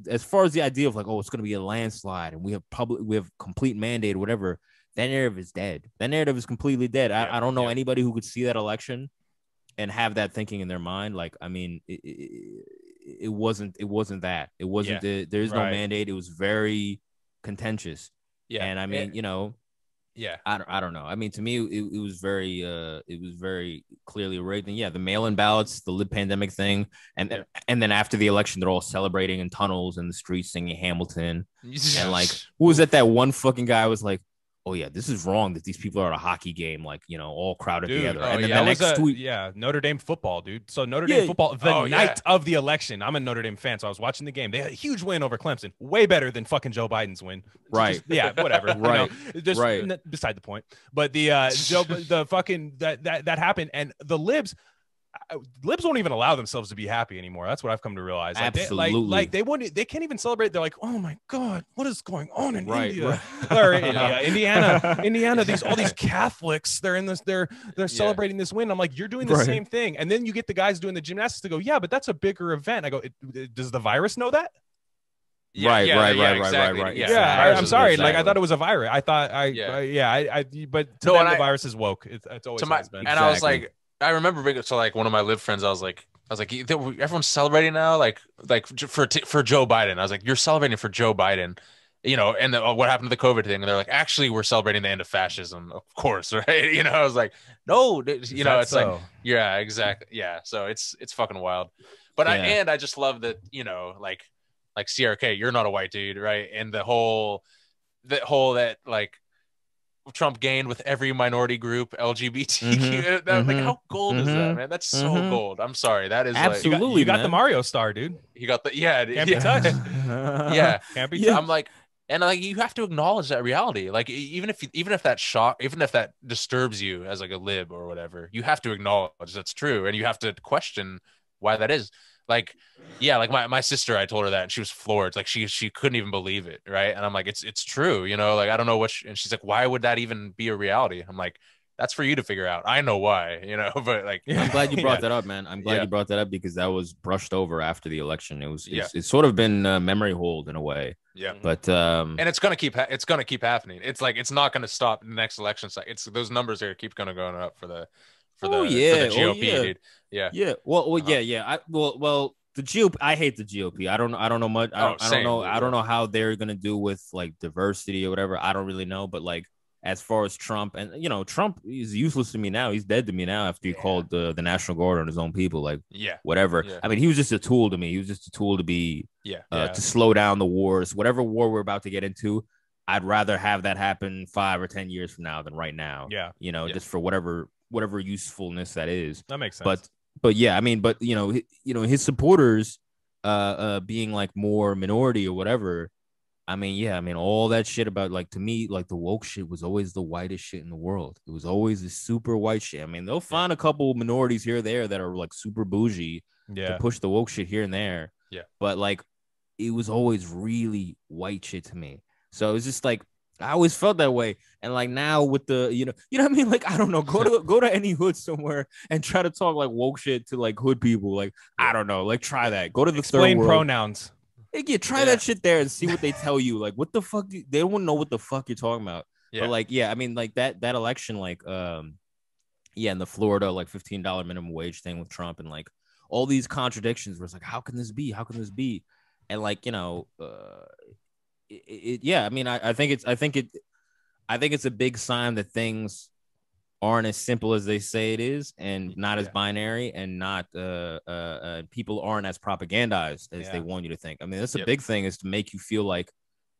as far as the idea of like, oh, it's going to be a landslide and we have complete mandate or whatever, that narrative is dead. That narrative is completely dead. I don't know anybody who could see that election and have that thinking in their mind. Like, I mean, it wasn't that. It wasn't there is no mandate. It was very contentious. And I mean, I don't know. I mean, to me, it was very clearly rigged. And the mail-in ballots, the lib pandemic thing, and then after the election, they're all celebrating in tunnels and the streets singing Hamilton. And like, who was that one fucking guy was like, oh yeah, this is wrong that these people are at a hockey game, like, you know, all crowded together. Oh, And then yeah. the next tweet, Notre Dame football, dude. So Notre Dame football, the night of the election, I'm a Notre Dame fan, so I was watching the game. They had a huge win over Clemson, way better than fucking Joe Biden's win. Right. Just, whatever. Right. You know, just beside the point. But the fucking that happened, and the libs won't even allow themselves to be happy anymore. That's what I've come to realize. Like, Absolutely. They can't even celebrate. They're like, oh my God, what is going on in India? Right. Or Indiana, all these Catholics, they're celebrating this win. I'm like, you're doing the same thing. And then you get the guys doing the gymnastics to go, yeah, but that's a bigger event. I go, does the virus know that? Right. Yeah, I'm sorry. Exactly. Like, I thought it was a virus. I thought but to them, the virus is woke. It's always has been. And I was like, I remember, so like one of my live friends, I was like, everyone's celebrating now, like for Joe Biden. I was like, you're celebrating for Joe Biden, you know, and what happened to the COVID thing? And they're like, actually, we're celebrating the end of fascism, of course, right? You know, I was like, no, you know, it's like, yeah, exactly, yeah. So it's fucking wild, but I just love that, you know, like CRK, you're not a white dude, right? And the whole that like Trump gained with every minority group, LGBTQ. Like, how gold is that, man? That's so gold. I'm sorry, that is absolutely. Like, you got the Mario star, dude. You got the can't be touched. Can't be touched. I'm like, and like, you have to acknowledge that reality. Like, even if that disturbs you as like a lib or whatever, you have to acknowledge that's true, and you have to question why that is. Like, yeah, like my sister, I told her that, and she was floored. Like, she couldn't even believe it, right? And I'm like, it's true, you know. Like, I don't know and she's like, why would that even be a reality? I'm like, that's for you to figure out. I know why, you know. But like, I'm glad you brought that up, man. I'm glad you brought that up, because that was brushed over after the election. It's sort of been memory hold in a way. Yeah, but and it's gonna keep happening. It's like, it's not gonna stop in the next election. It's those numbers are keep going up for the GOP, dude. Yeah. Well, well, the GOP. I hate the GOP. I don't know much. I don't know how they're gonna do with like diversity or whatever. I don't really know. But like, as far as Trump, and you know, Trump is useless to me now. He's dead to me now after he called the National Guard on his own people. Like, whatever. Yeah. I mean, he was just a tool to me. He was just a tool to be to slow down the wars. Whatever war we're about to get into, I'd rather have that happen 5 or 10 years from now than right now. Yeah. You know, just for whatever usefulness that is. That makes sense. But yeah, I mean, but you know, his supporters being like more minority or whatever. I mean, all that shit about, like, to me, like, the woke shit was always the whitest shit in the world. It was always the super white shit. I mean, they'll find a couple minorities here or there that are like super bougie to push the woke shit here and there. Yeah. But like, it was always really white shit to me. So it's just like, I always felt that way. And like, now with the, you know what I mean? Like, I don't know, go to any hood somewhere and try to talk like woke shit to like hood people. Like, I don't know, like, try that. Go to the explain third world. pronouns. Yeah, try that shit there and see what they tell you. Like, what the fuck? They won't know what the fuck you're talking about. Yeah. But like, yeah, I mean, like that election, like, in the Florida, like, $15 minimum wage thing with Trump, and like all these contradictions where it's like, how can this be? How can this be? And like, you know, I mean, I think it's a big sign that things aren't as simple as they say it is, and not as binary, and not people aren't as propagandized as they want you to think. I mean, that's a big thing, is to make you feel like,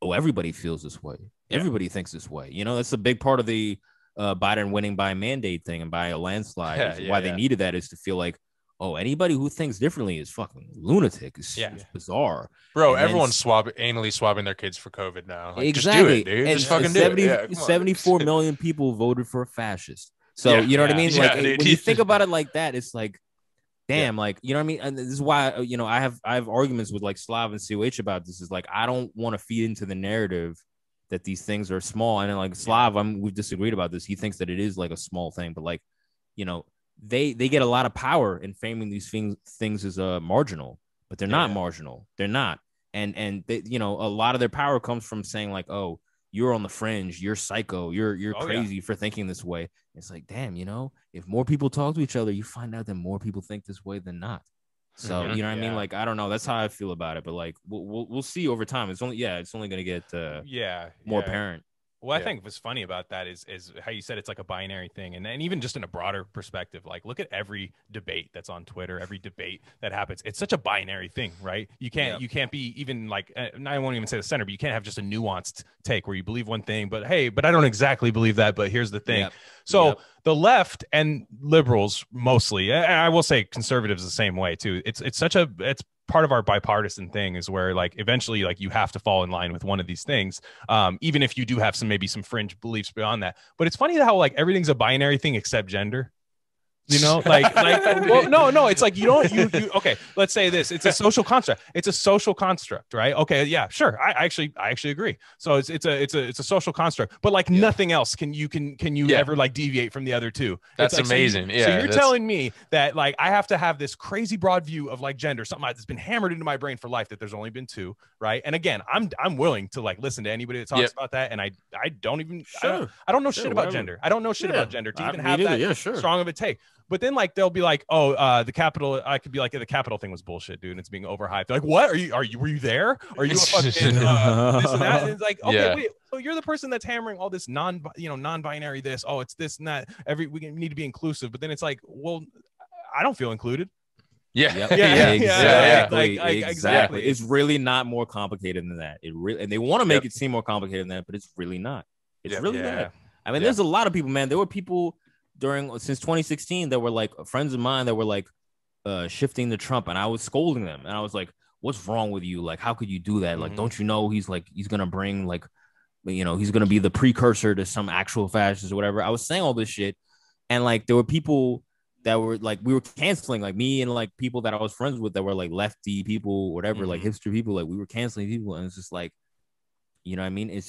oh, everybody feels this way. Everybody thinks this way. You know, that's a big part of the Biden winning by mandate thing and by a landslide. Why they needed that is to feel like, oh, anybody who thinks differently is fucking lunatic. It's bizarre. Bro, and everyone's anally swabbing their kids for COVID now. Like, exactly. Just do it, dude. And just fucking do it. Yeah, 74 million people voted for a fascist. So, you know what I mean? Like, when you think about it like that, it's like, damn, like, you know what I mean? And this is why, you know, I have arguments with like Slav and COH about this. Is like, I don't want to feed into the narrative that these things are small. And then like Slav, we've disagreed about this. He thinks that it is like a small thing, but like, you know, they get a lot of power in framing these things as marginal, but they're not marginal. They're not. And they, you know, a lot of their power comes from saying like, oh, you're on the fringe, you're psycho, you're crazy for thinking this way. It's like, damn, you know, if more people talk to each other, you find out that more people think this way than not. So, you know what I mean? Like, I don't know. That's how I feel about it. But like, we'll see over time. It's only going to get more apparent. What I think was funny about that is how you said it's like a binary thing, and even just in a broader perspective, like look at every debate that's on Twitter, every debate that happens. It's such a binary thing, right? You can't be even like, I won't even say the center, but you can't have just a nuanced take where you believe one thing, but hey, but I don't exactly believe that, but here's the thing. So the left and liberals mostly, and I will say conservatives the same way too. It's part of our bipartisan thing is where like eventually like you have to fall in line with one of these things, even if you do have maybe some fringe beliefs beyond that. But it's funny how like everything's a binary thing except gender. You know, like well, no, it's like you okay, let's say this, it's a social construct. It's a social construct, right? Okay, yeah, sure. I actually agree. So it's a social construct, but like nothing else can you ever like deviate from the other two. That's like, amazing. So you're telling me that like I have to have this crazy broad view of like gender, something that's been hammered into my brain for life, that there's only been two, right? And again, I'm willing to like listen to anybody that talks about that, and I don't even I don't know shit about gender. I don't know shit about gender to even have that strong of a take. But then like they'll be like, oh, the Capitol. I could be like, the Capitol thing was bullshit, dude. And it's being overhyped. They're like, what? Were you there? Are you a fucking this and that? And it's like, okay, wait. So you're the person that's hammering all this non-binary this. Oh, it's this and that. We need to be inclusive. But then it's like, well, I don't feel included. Exactly. It's really not more complicated than that. And they want to make it seem more complicated than that, but it's really not. It's really not. I mean, there's a lot of people, man. There were people since 2016 that were like friends of mine that were like shifting to Trump, and I was scolding them, and I was like, what's wrong with you? Like, how could you do that? Like, don't you know he's gonna bring like, he's gonna be the precursor to some actual fascists or whatever. I was saying all this shit, and like there were people that were like, we were canceling, like me and like people that I was friends with that were like lefty people, whatever, like hipster people, like we were canceling people, and it's just like, you know what I mean? It's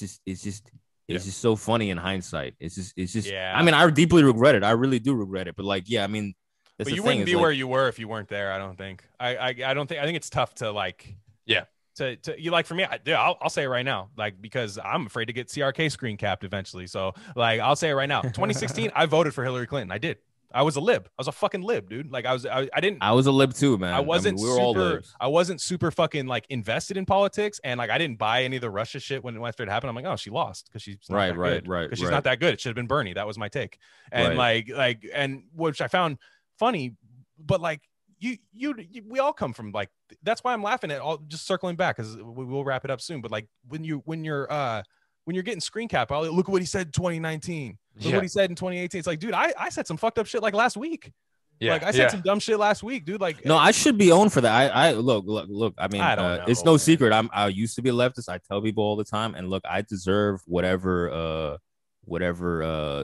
just so funny in hindsight. It's just. I mean, I deeply regret it. I really do regret it. But like, I mean, but you wouldn't be where you were if you weren't there. I don't think. I don't think. I think it's tough to like. To you like for me, I'll say it right now, like because I'm afraid to get CRK screen capped eventually. So like, I'll say it right now. 2016, I voted for Hillary Clinton. I did. I was a lib. I was a fucking lib, dude. Like I was a lib too, man. I wasn't super fucking like invested in politics, and like I didn't buy any of the Russia shit when it started happening. I'm like, oh, she lost because she's not because she's not that good. It should have been Bernie. That was my take. And and which I found funny, but like we all come from like, that's why I'm laughing at all, just circling back because we will wrap it up soon. But like when you're getting screen cap, look at what he said in 2019. Look what he said in 2018. It's like, dude, I said some fucked up shit like last week. Like I said some dumb shit last week, dude. Like, no, I should be owned for that. I look. I mean, it's no secret. I used to be a leftist. I tell people all the time, and look, I deserve whatever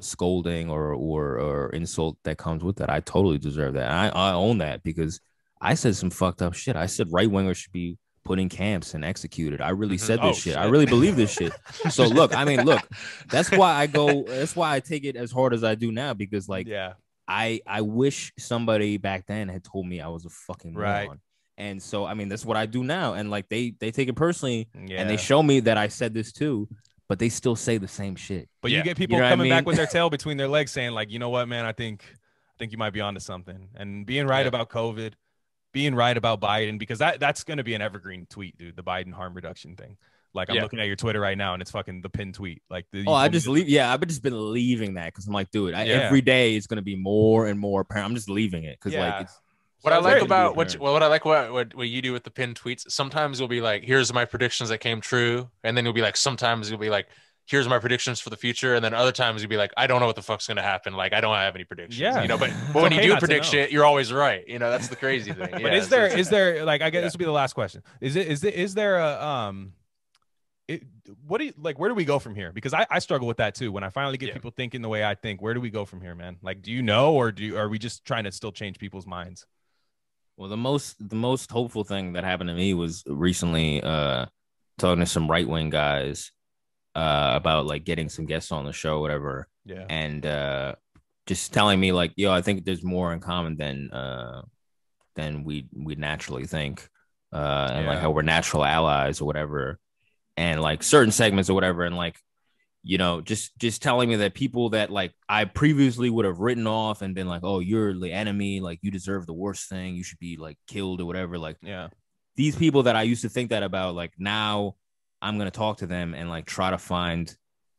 scolding or insult that comes with that. I totally deserve that. I own that because I said some fucked up shit. I said right wingers should be put in camps and executed. I really said this shit. I really believe this shit. So look, that's why I take it as hard as I do now, because like, I wish somebody back then had told me I was a fucking moron. And so, I mean, that's what I do now. And like, they take it personally and they show me that I said this too, but they still say the same shit. But you get people coming back with their tail between their legs saying like, you know what, man, I think you might be onto something, and being right about COVID, being right about Biden, because that's going to be an evergreen tweet, dude. The Biden harm reduction thing. Like I'm looking at your Twitter right now, and it's fucking the pinned tweet. Like, I've just been leaving that because I'm like, dude, every day it's going to be more and more apparent. I'm just leaving it because like it's. What I like about what I like what you do with the pinned tweets. Sometimes you'll be like, here's my predictions that came true, and then you'll be like, sometimes you'll be like, here's my predictions for the future, and then other times you'll be like, I don't know what the fuck's gonna happen. Like I don't have any predictions. But when you do predict shit, you're always right. That's the crazy thing. But is there like, I guess this will be the last question. Is there a what do you like? Where do we go from here? Because I struggle with that too. When I finally get people thinking the way I think, where do we go from here, man? Like, do you know, or are we just trying to still change people's minds? Well, the most hopeful thing that happened to me was recently talking to some right-wing guys about like getting some guests on the show, whatever. Yeah. And just telling me like, yo, I think there's more in common than we naturally think. And like how we're natural allies or whatever. And like certain segments or whatever. And like, just telling me that people that like I previously would have written off and been like, oh, you're the enemy, like you deserve the worst thing, you should be like killed or whatever. Like, these people that I used to think that about, like now I'm gonna talk to them and like try to find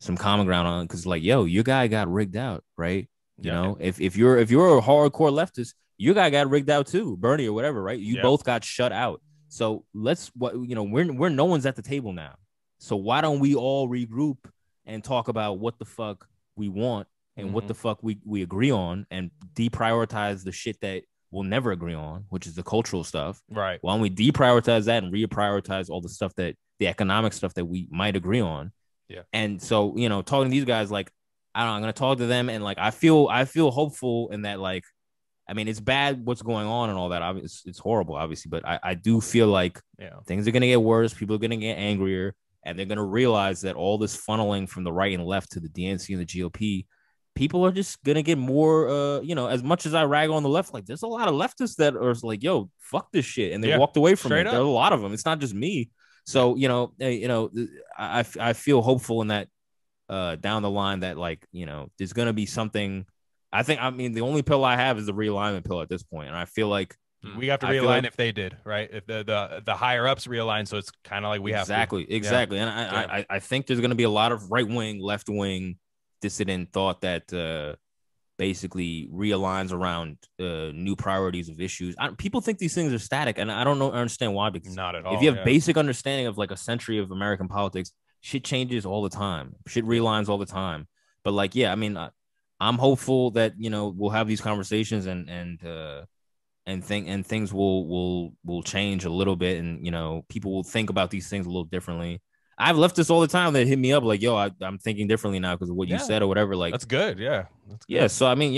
some common ground on, because like, yo, your guy got rigged out, right? You know, if you're a hardcore leftist, your guy got rigged out too, Bernie or whatever, right? You both got shut out. So we're no one's at the table now. So why don't we all regroup and talk about what the fuck we want and what the fuck we agree on, and deprioritize the shit that we'll never agree on, which is the cultural stuff. Right. Why don't we deprioritize that and reprioritize all the stuff the economic stuff that we might agree on? Yeah. And so, talking to these guys, like, I don't know, I'm going to talk to them. And like, I feel hopeful in that, like, I mean, it's bad what's going on and all that. Obviously, it's horrible, obviously, but I do feel like things are going to get worse. People are going to get angrier, and they're going to realize that all this funneling from the right and left to the DNC and the GOP, people are just going to get more, as much as I rag on the left, like, there's a lot of leftists that are like, yo, fuck this shit. And they walked away from it. There's a lot of them. It's not just me. So, I feel hopeful in that down the line that, like, there's going to be something. I mean, the only pill I have is the realignment pill at this point. And I feel like we have to realign if they did, right? If the higher ups realign. So it's kind of like we have to. Exactly. And I think there's going to be a lot of right wing, left wing dissident thought that basically realigns around new priorities of issues. People think these things are static, and I don't understand why. Because not at all. If you have basic understanding of like a century of American politics, shit changes all the time. Shit realigns all the time. But like, I mean, I'm hopeful that we'll have these conversations and things will change a little bit, and people will think about these things a little differently. I've left this all the time that hit me up like, yo, I'm thinking differently now because of what you said or whatever. Like, that's good. Yeah. Yeah. So, I mean,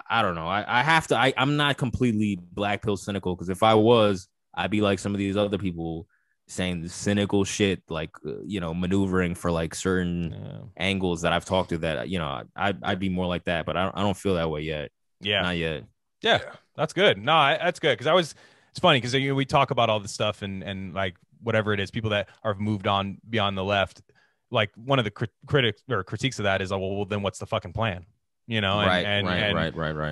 I don't know. I have to, I'm not completely black pill cynical, because if I was, I'd be like some of these other people saying the cynical shit, like, maneuvering for like certain angles that I've talked to that, I'd be more like that, but I don't feel that way yet. Yeah. Not yet. Yeah. That's good. No, that's good. Cause it's funny because we talk about all this stuff and like, whatever it is, people that are moved on beyond the left, like one of the critiques of that is, well, then what's the fucking plan? Right. And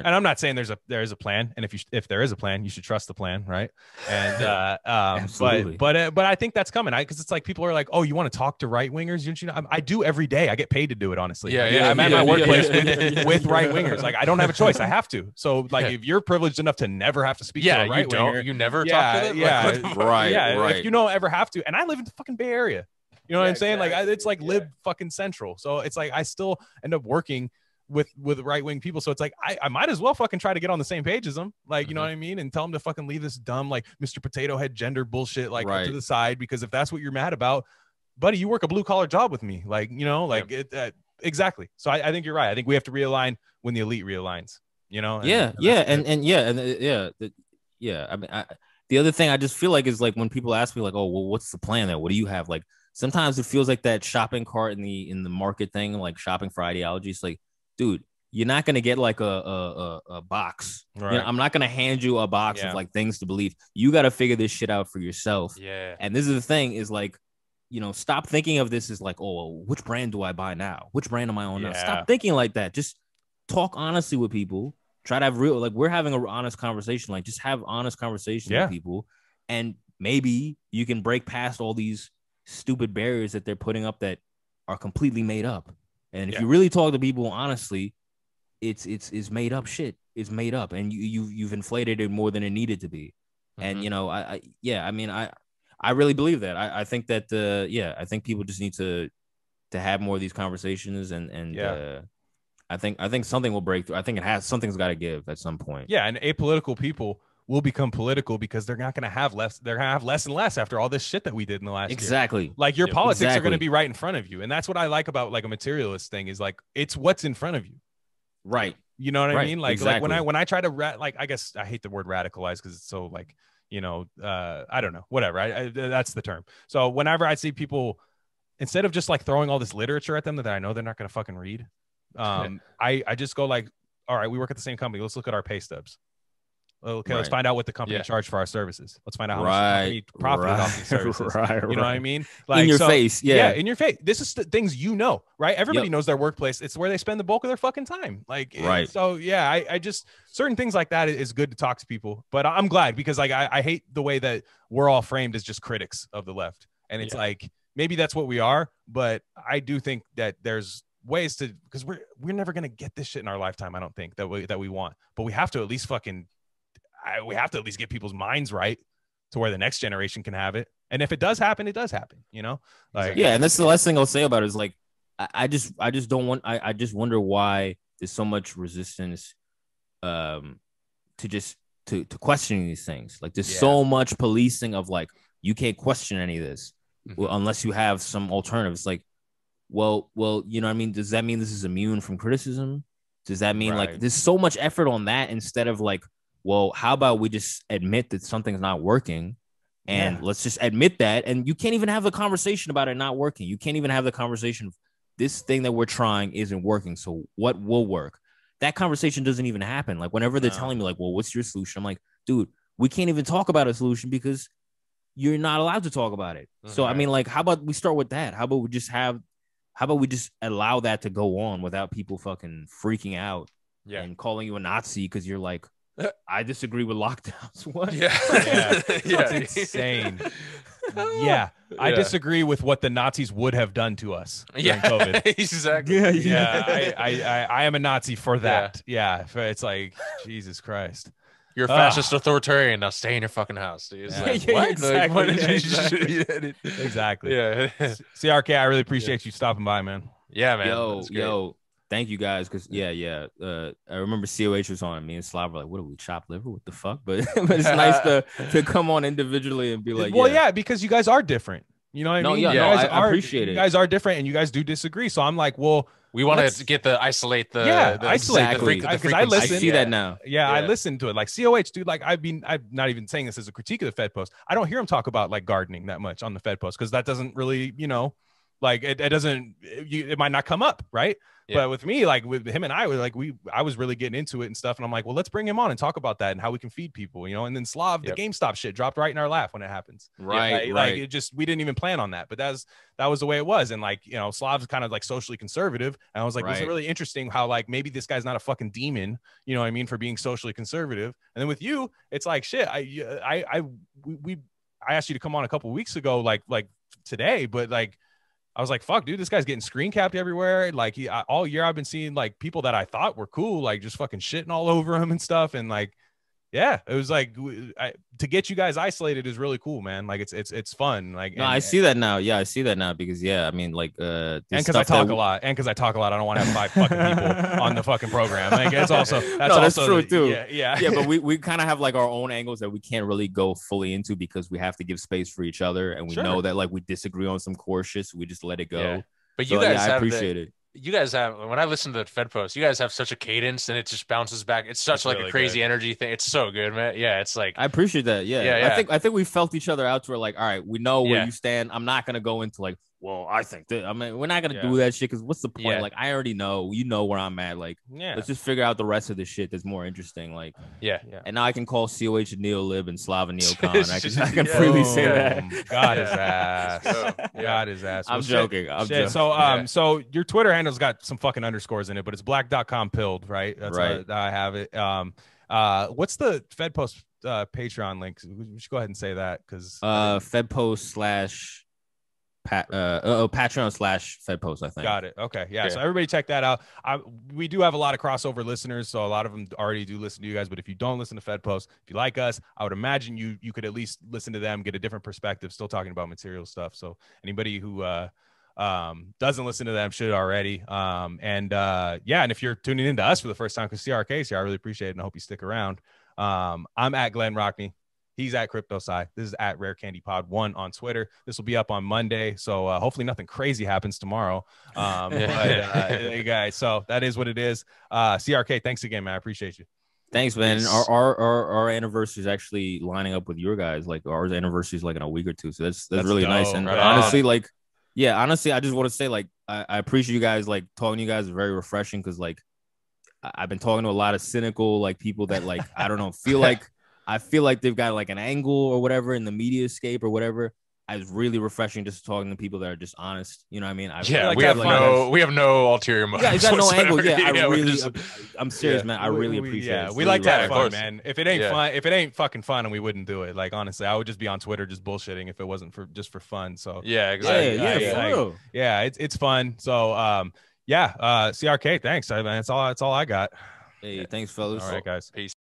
I'm not saying there is a plan, and if there is a plan, you should trust the plan, right? And Absolutely. but I think that's coming, because it's like people are like, oh, you want to talk to right wingers? I do every day. I get paid to do it, honestly. I'm at my workplace with right wingers. Like, I don't have a choice. I have to. So like, if you're privileged enough to never have to speak to a right winger, you never talk to them. Right. If you don't ever have to, and I live in the fucking Bay Area. You know what I'm saying? Exactly. Like, it's like lib fucking central. So it's like I still end up working with right wing people. So it's like I might as well fucking try to get on the same page as them. Like, you know what I mean? And tell them to fucking leave this dumb, like, Mr. Potato Head gender bullshit to the side, because if that's what you're mad about, buddy, you work a blue collar job with me. Like, exactly. So I think you're right. I think we have to realign when the elite realigns. I mean, the other thing I just feel like is like when people ask me like, oh, well, what's the plan there? What do you have? Like, sometimes it feels like that shopping cart in the market thing, like shopping for ideology. It's like, dude, you're not gonna get like a box. Right. I'm not gonna hand you a box of like things to believe. You got to figure this shit out for yourself. Yeah. And this is the thing is like, stop thinking of this as like, oh, well, which brand do I buy now? Which brand am I on now? Stop thinking like that. Just talk honestly with people. Try to have real, like, we're having an honest conversation. Like, just have honest conversation with people, and maybe you can break past all these stupid barriers that they're putting up that are completely made up. And if you really talk to people honestly, it's made up shit. It's made up, and you've inflated it more than it needed to be. And I really believe that. I think that I think people just need to have more of these conversations, and I think something will break through. I think something's got to give at some point. Yeah, and apolitical people will become political because they're not going to have less. They're going to have less and less after all this shit that we did in the last year. Like, your politics are going to be right in front of you, and that's what I like about like a materialist thing is like it's what's in front of you. Right. You know what I mean? Like when I try to I guess I hate the word radicalize because it's so like I don't know, whatever. That's the term. So whenever I see people, instead of just like throwing all this literature at them that I know they're not going to fucking read. I just go like, all right, we work at the same company. Let's look at our pay stubs. Okay, let's find out what the company charged for our services. Let's find out how much the company profited off these services. You know what I mean? Like, in your face. Yeah, in your face. This is things right? Everybody knows their workplace. It's where they spend the bulk of their fucking time. Like, so yeah, I just, certain things like that is good to talk to people. But I'm glad because like I hate the way that we're all framed as just critics of the left. And it's like, maybe that's what we are, but I do think that there's ways to, because we're never gonna get this shit in our lifetime. I don't think that we want, but we have to at least we have to at least get people's minds right to where the next generation can have it. And if it does happen, it does happen, you know? Like, yeah. And that's the last thing I'll say about it is like, I just wonder why there's so much resistance to questioning these things. Like there's so much policing of like, you can't question any of this unless you have some alternatives. Like, well, you know what I mean? Does that mean this is immune from criticism? Does that mean like there's so much effort on that instead of like, well, how about we just admit that something's not working and let's just admit that. And you can't even have the conversation about it not working. You can't even have the conversation of this thing that we're trying isn't working. So what will work? That conversation doesn't even happen. Like whenever they're telling me like, well, what's your solution? I'm like, dude, we can't even talk about a solution because you're not allowed to talk about it. So, I mean, like, how about we start with that? How about we just allow that to go on without people fucking freaking out and calling you a Nazi because you're like, I disagree with lockdowns. What? That's insane. I disagree with what the Nazis would have done to us during COVID. Exactly. I am a Nazi for that. It's like, Jesus Christ. You're a fascist authoritarian. Now stay in your fucking house, dude. Exactly. Yeah. CRK, I really appreciate you stopping by, man. Yeah, man. Yo. Thank you guys, because I remember COH was on. Me and Slav were like, "What are we, chopped liver? What the fuck?" But it's nice to come on individually and be like, because you guys are different. You know what I mean? I appreciate it. You guys are different, and you guys do disagree. So I'm like, well, we want to isolate the because I listen. I see that now. I listen to it. Like COH, dude. Like I'm not even saying this as a critique of the Fed Post. I don't hear him talk about like gardening that much on the Fed Post because that doesn't really, like it doesn't. It might not come up, right? Yeah. But with me, like with him and I was really getting into it and stuff. And I'm like, well, let's bring him on and talk about that and how we can feed people, And then Slav, the GameStop shit dropped right in our lap when it happens. Right. Like it just, we didn't even plan on that, but that was the way it was. And like, Slav's kind of like socially conservative. And I was like, this is really interesting how like, maybe this guy's not a fucking demon, you know what I mean? For being socially conservative. And then with you, it's like, shit, I asked you to come on a couple of weeks ago, like today, but like, I was like, fuck, dude, this guy's getting screen capped everywhere. Like all year I've been seeing like people that I thought were cool, like just fucking shitting all over him and stuff. And like, it was like to get you guys isolated is really cool, man. Like it's fun. Like, I see that now. Yeah, I see that now because I mean, like, and because I talk a lot, I don't want to have 5 fucking people on the fucking program. Like, it's also that's true too. Yeah. But we kind of have like our own angles that we can't really go fully into because we have to give space for each other, and we know that like we disagree on some core shit, so we just let it go. Yeah. But you guys, I appreciate it. You guys have, when I listen to the Fed Post, you guys have such a cadence and it just bounces back. It's such like really a crazy energy thing. It's so good, man. Yeah, it's like I appreciate that. Yeah. I think we felt each other out to where like, all right, we know where you stand. I'm not gonna go into like, well, I think that. I mean, we're not gonna do that shit because what's the point? Yeah. Like, I already know, where I'm at. Like, let's just figure out the rest of the shit that's more interesting. Like, and now I can call COH a neolib and Slav a neocon. I can freely say that. God his ass. God his ass. I'm joking. I'm joking. So, so your Twitter handle's got some fucking underscores in it, but it's black.com pilled, right? That's right. I have it. What's the Fed Post Patreon link? We should go ahead and say that because Fed Post / Patreon / Fed Post, I think. Got it. Okay. Yeah. So everybody check that out. We do have a lot of crossover listeners, so a lot of them already do listen to you guys. But if you don't listen to Fed Post, if you like us, I would imagine you could at least listen to them, get a different perspective, still talking about material stuff. So anybody who doesn't listen to them should already. And if you're tuning into us for the first time, because CRK's here, I really appreciate it and I hope you stick around. I'm at Glenn Rockney. He's at CryptoSci. This is at Rare Candy Pod 1 on Twitter. This will be up on Monday, so hopefully nothing crazy happens tomorrow. Hey guys, so that is what it is. CRK, thanks again, man. I appreciate you. Thanks, man. Our anniversary is actually lining up with your guys. Like our anniversary is like in a week or two, so that's really dope. Nice. And right honestly, like, honestly, I just want to say like I appreciate you guys. Like talking to you guys is very refreshing because like I've been talking to a lot of cynical like people that like I don't know I feel like they've got like an angle or whatever in the media scape or whatever. it's really refreshing just talking to people that are just honest. You know what I mean? We have no ulterior motives. You got no angle. Yeah, I'm serious, yeah, man. I really appreciate it. Yeah, we really like to have fun, course. man. If it ain't fun, if it ain't fucking fun, and we wouldn't do it. Like honestly, I would just be on Twitter just bullshitting if it wasn't for just for fun. So yeah, exactly. It's fun. So CRK, thanks. That's all I got. Hey, thanks, fellas. All right, guys. Peace.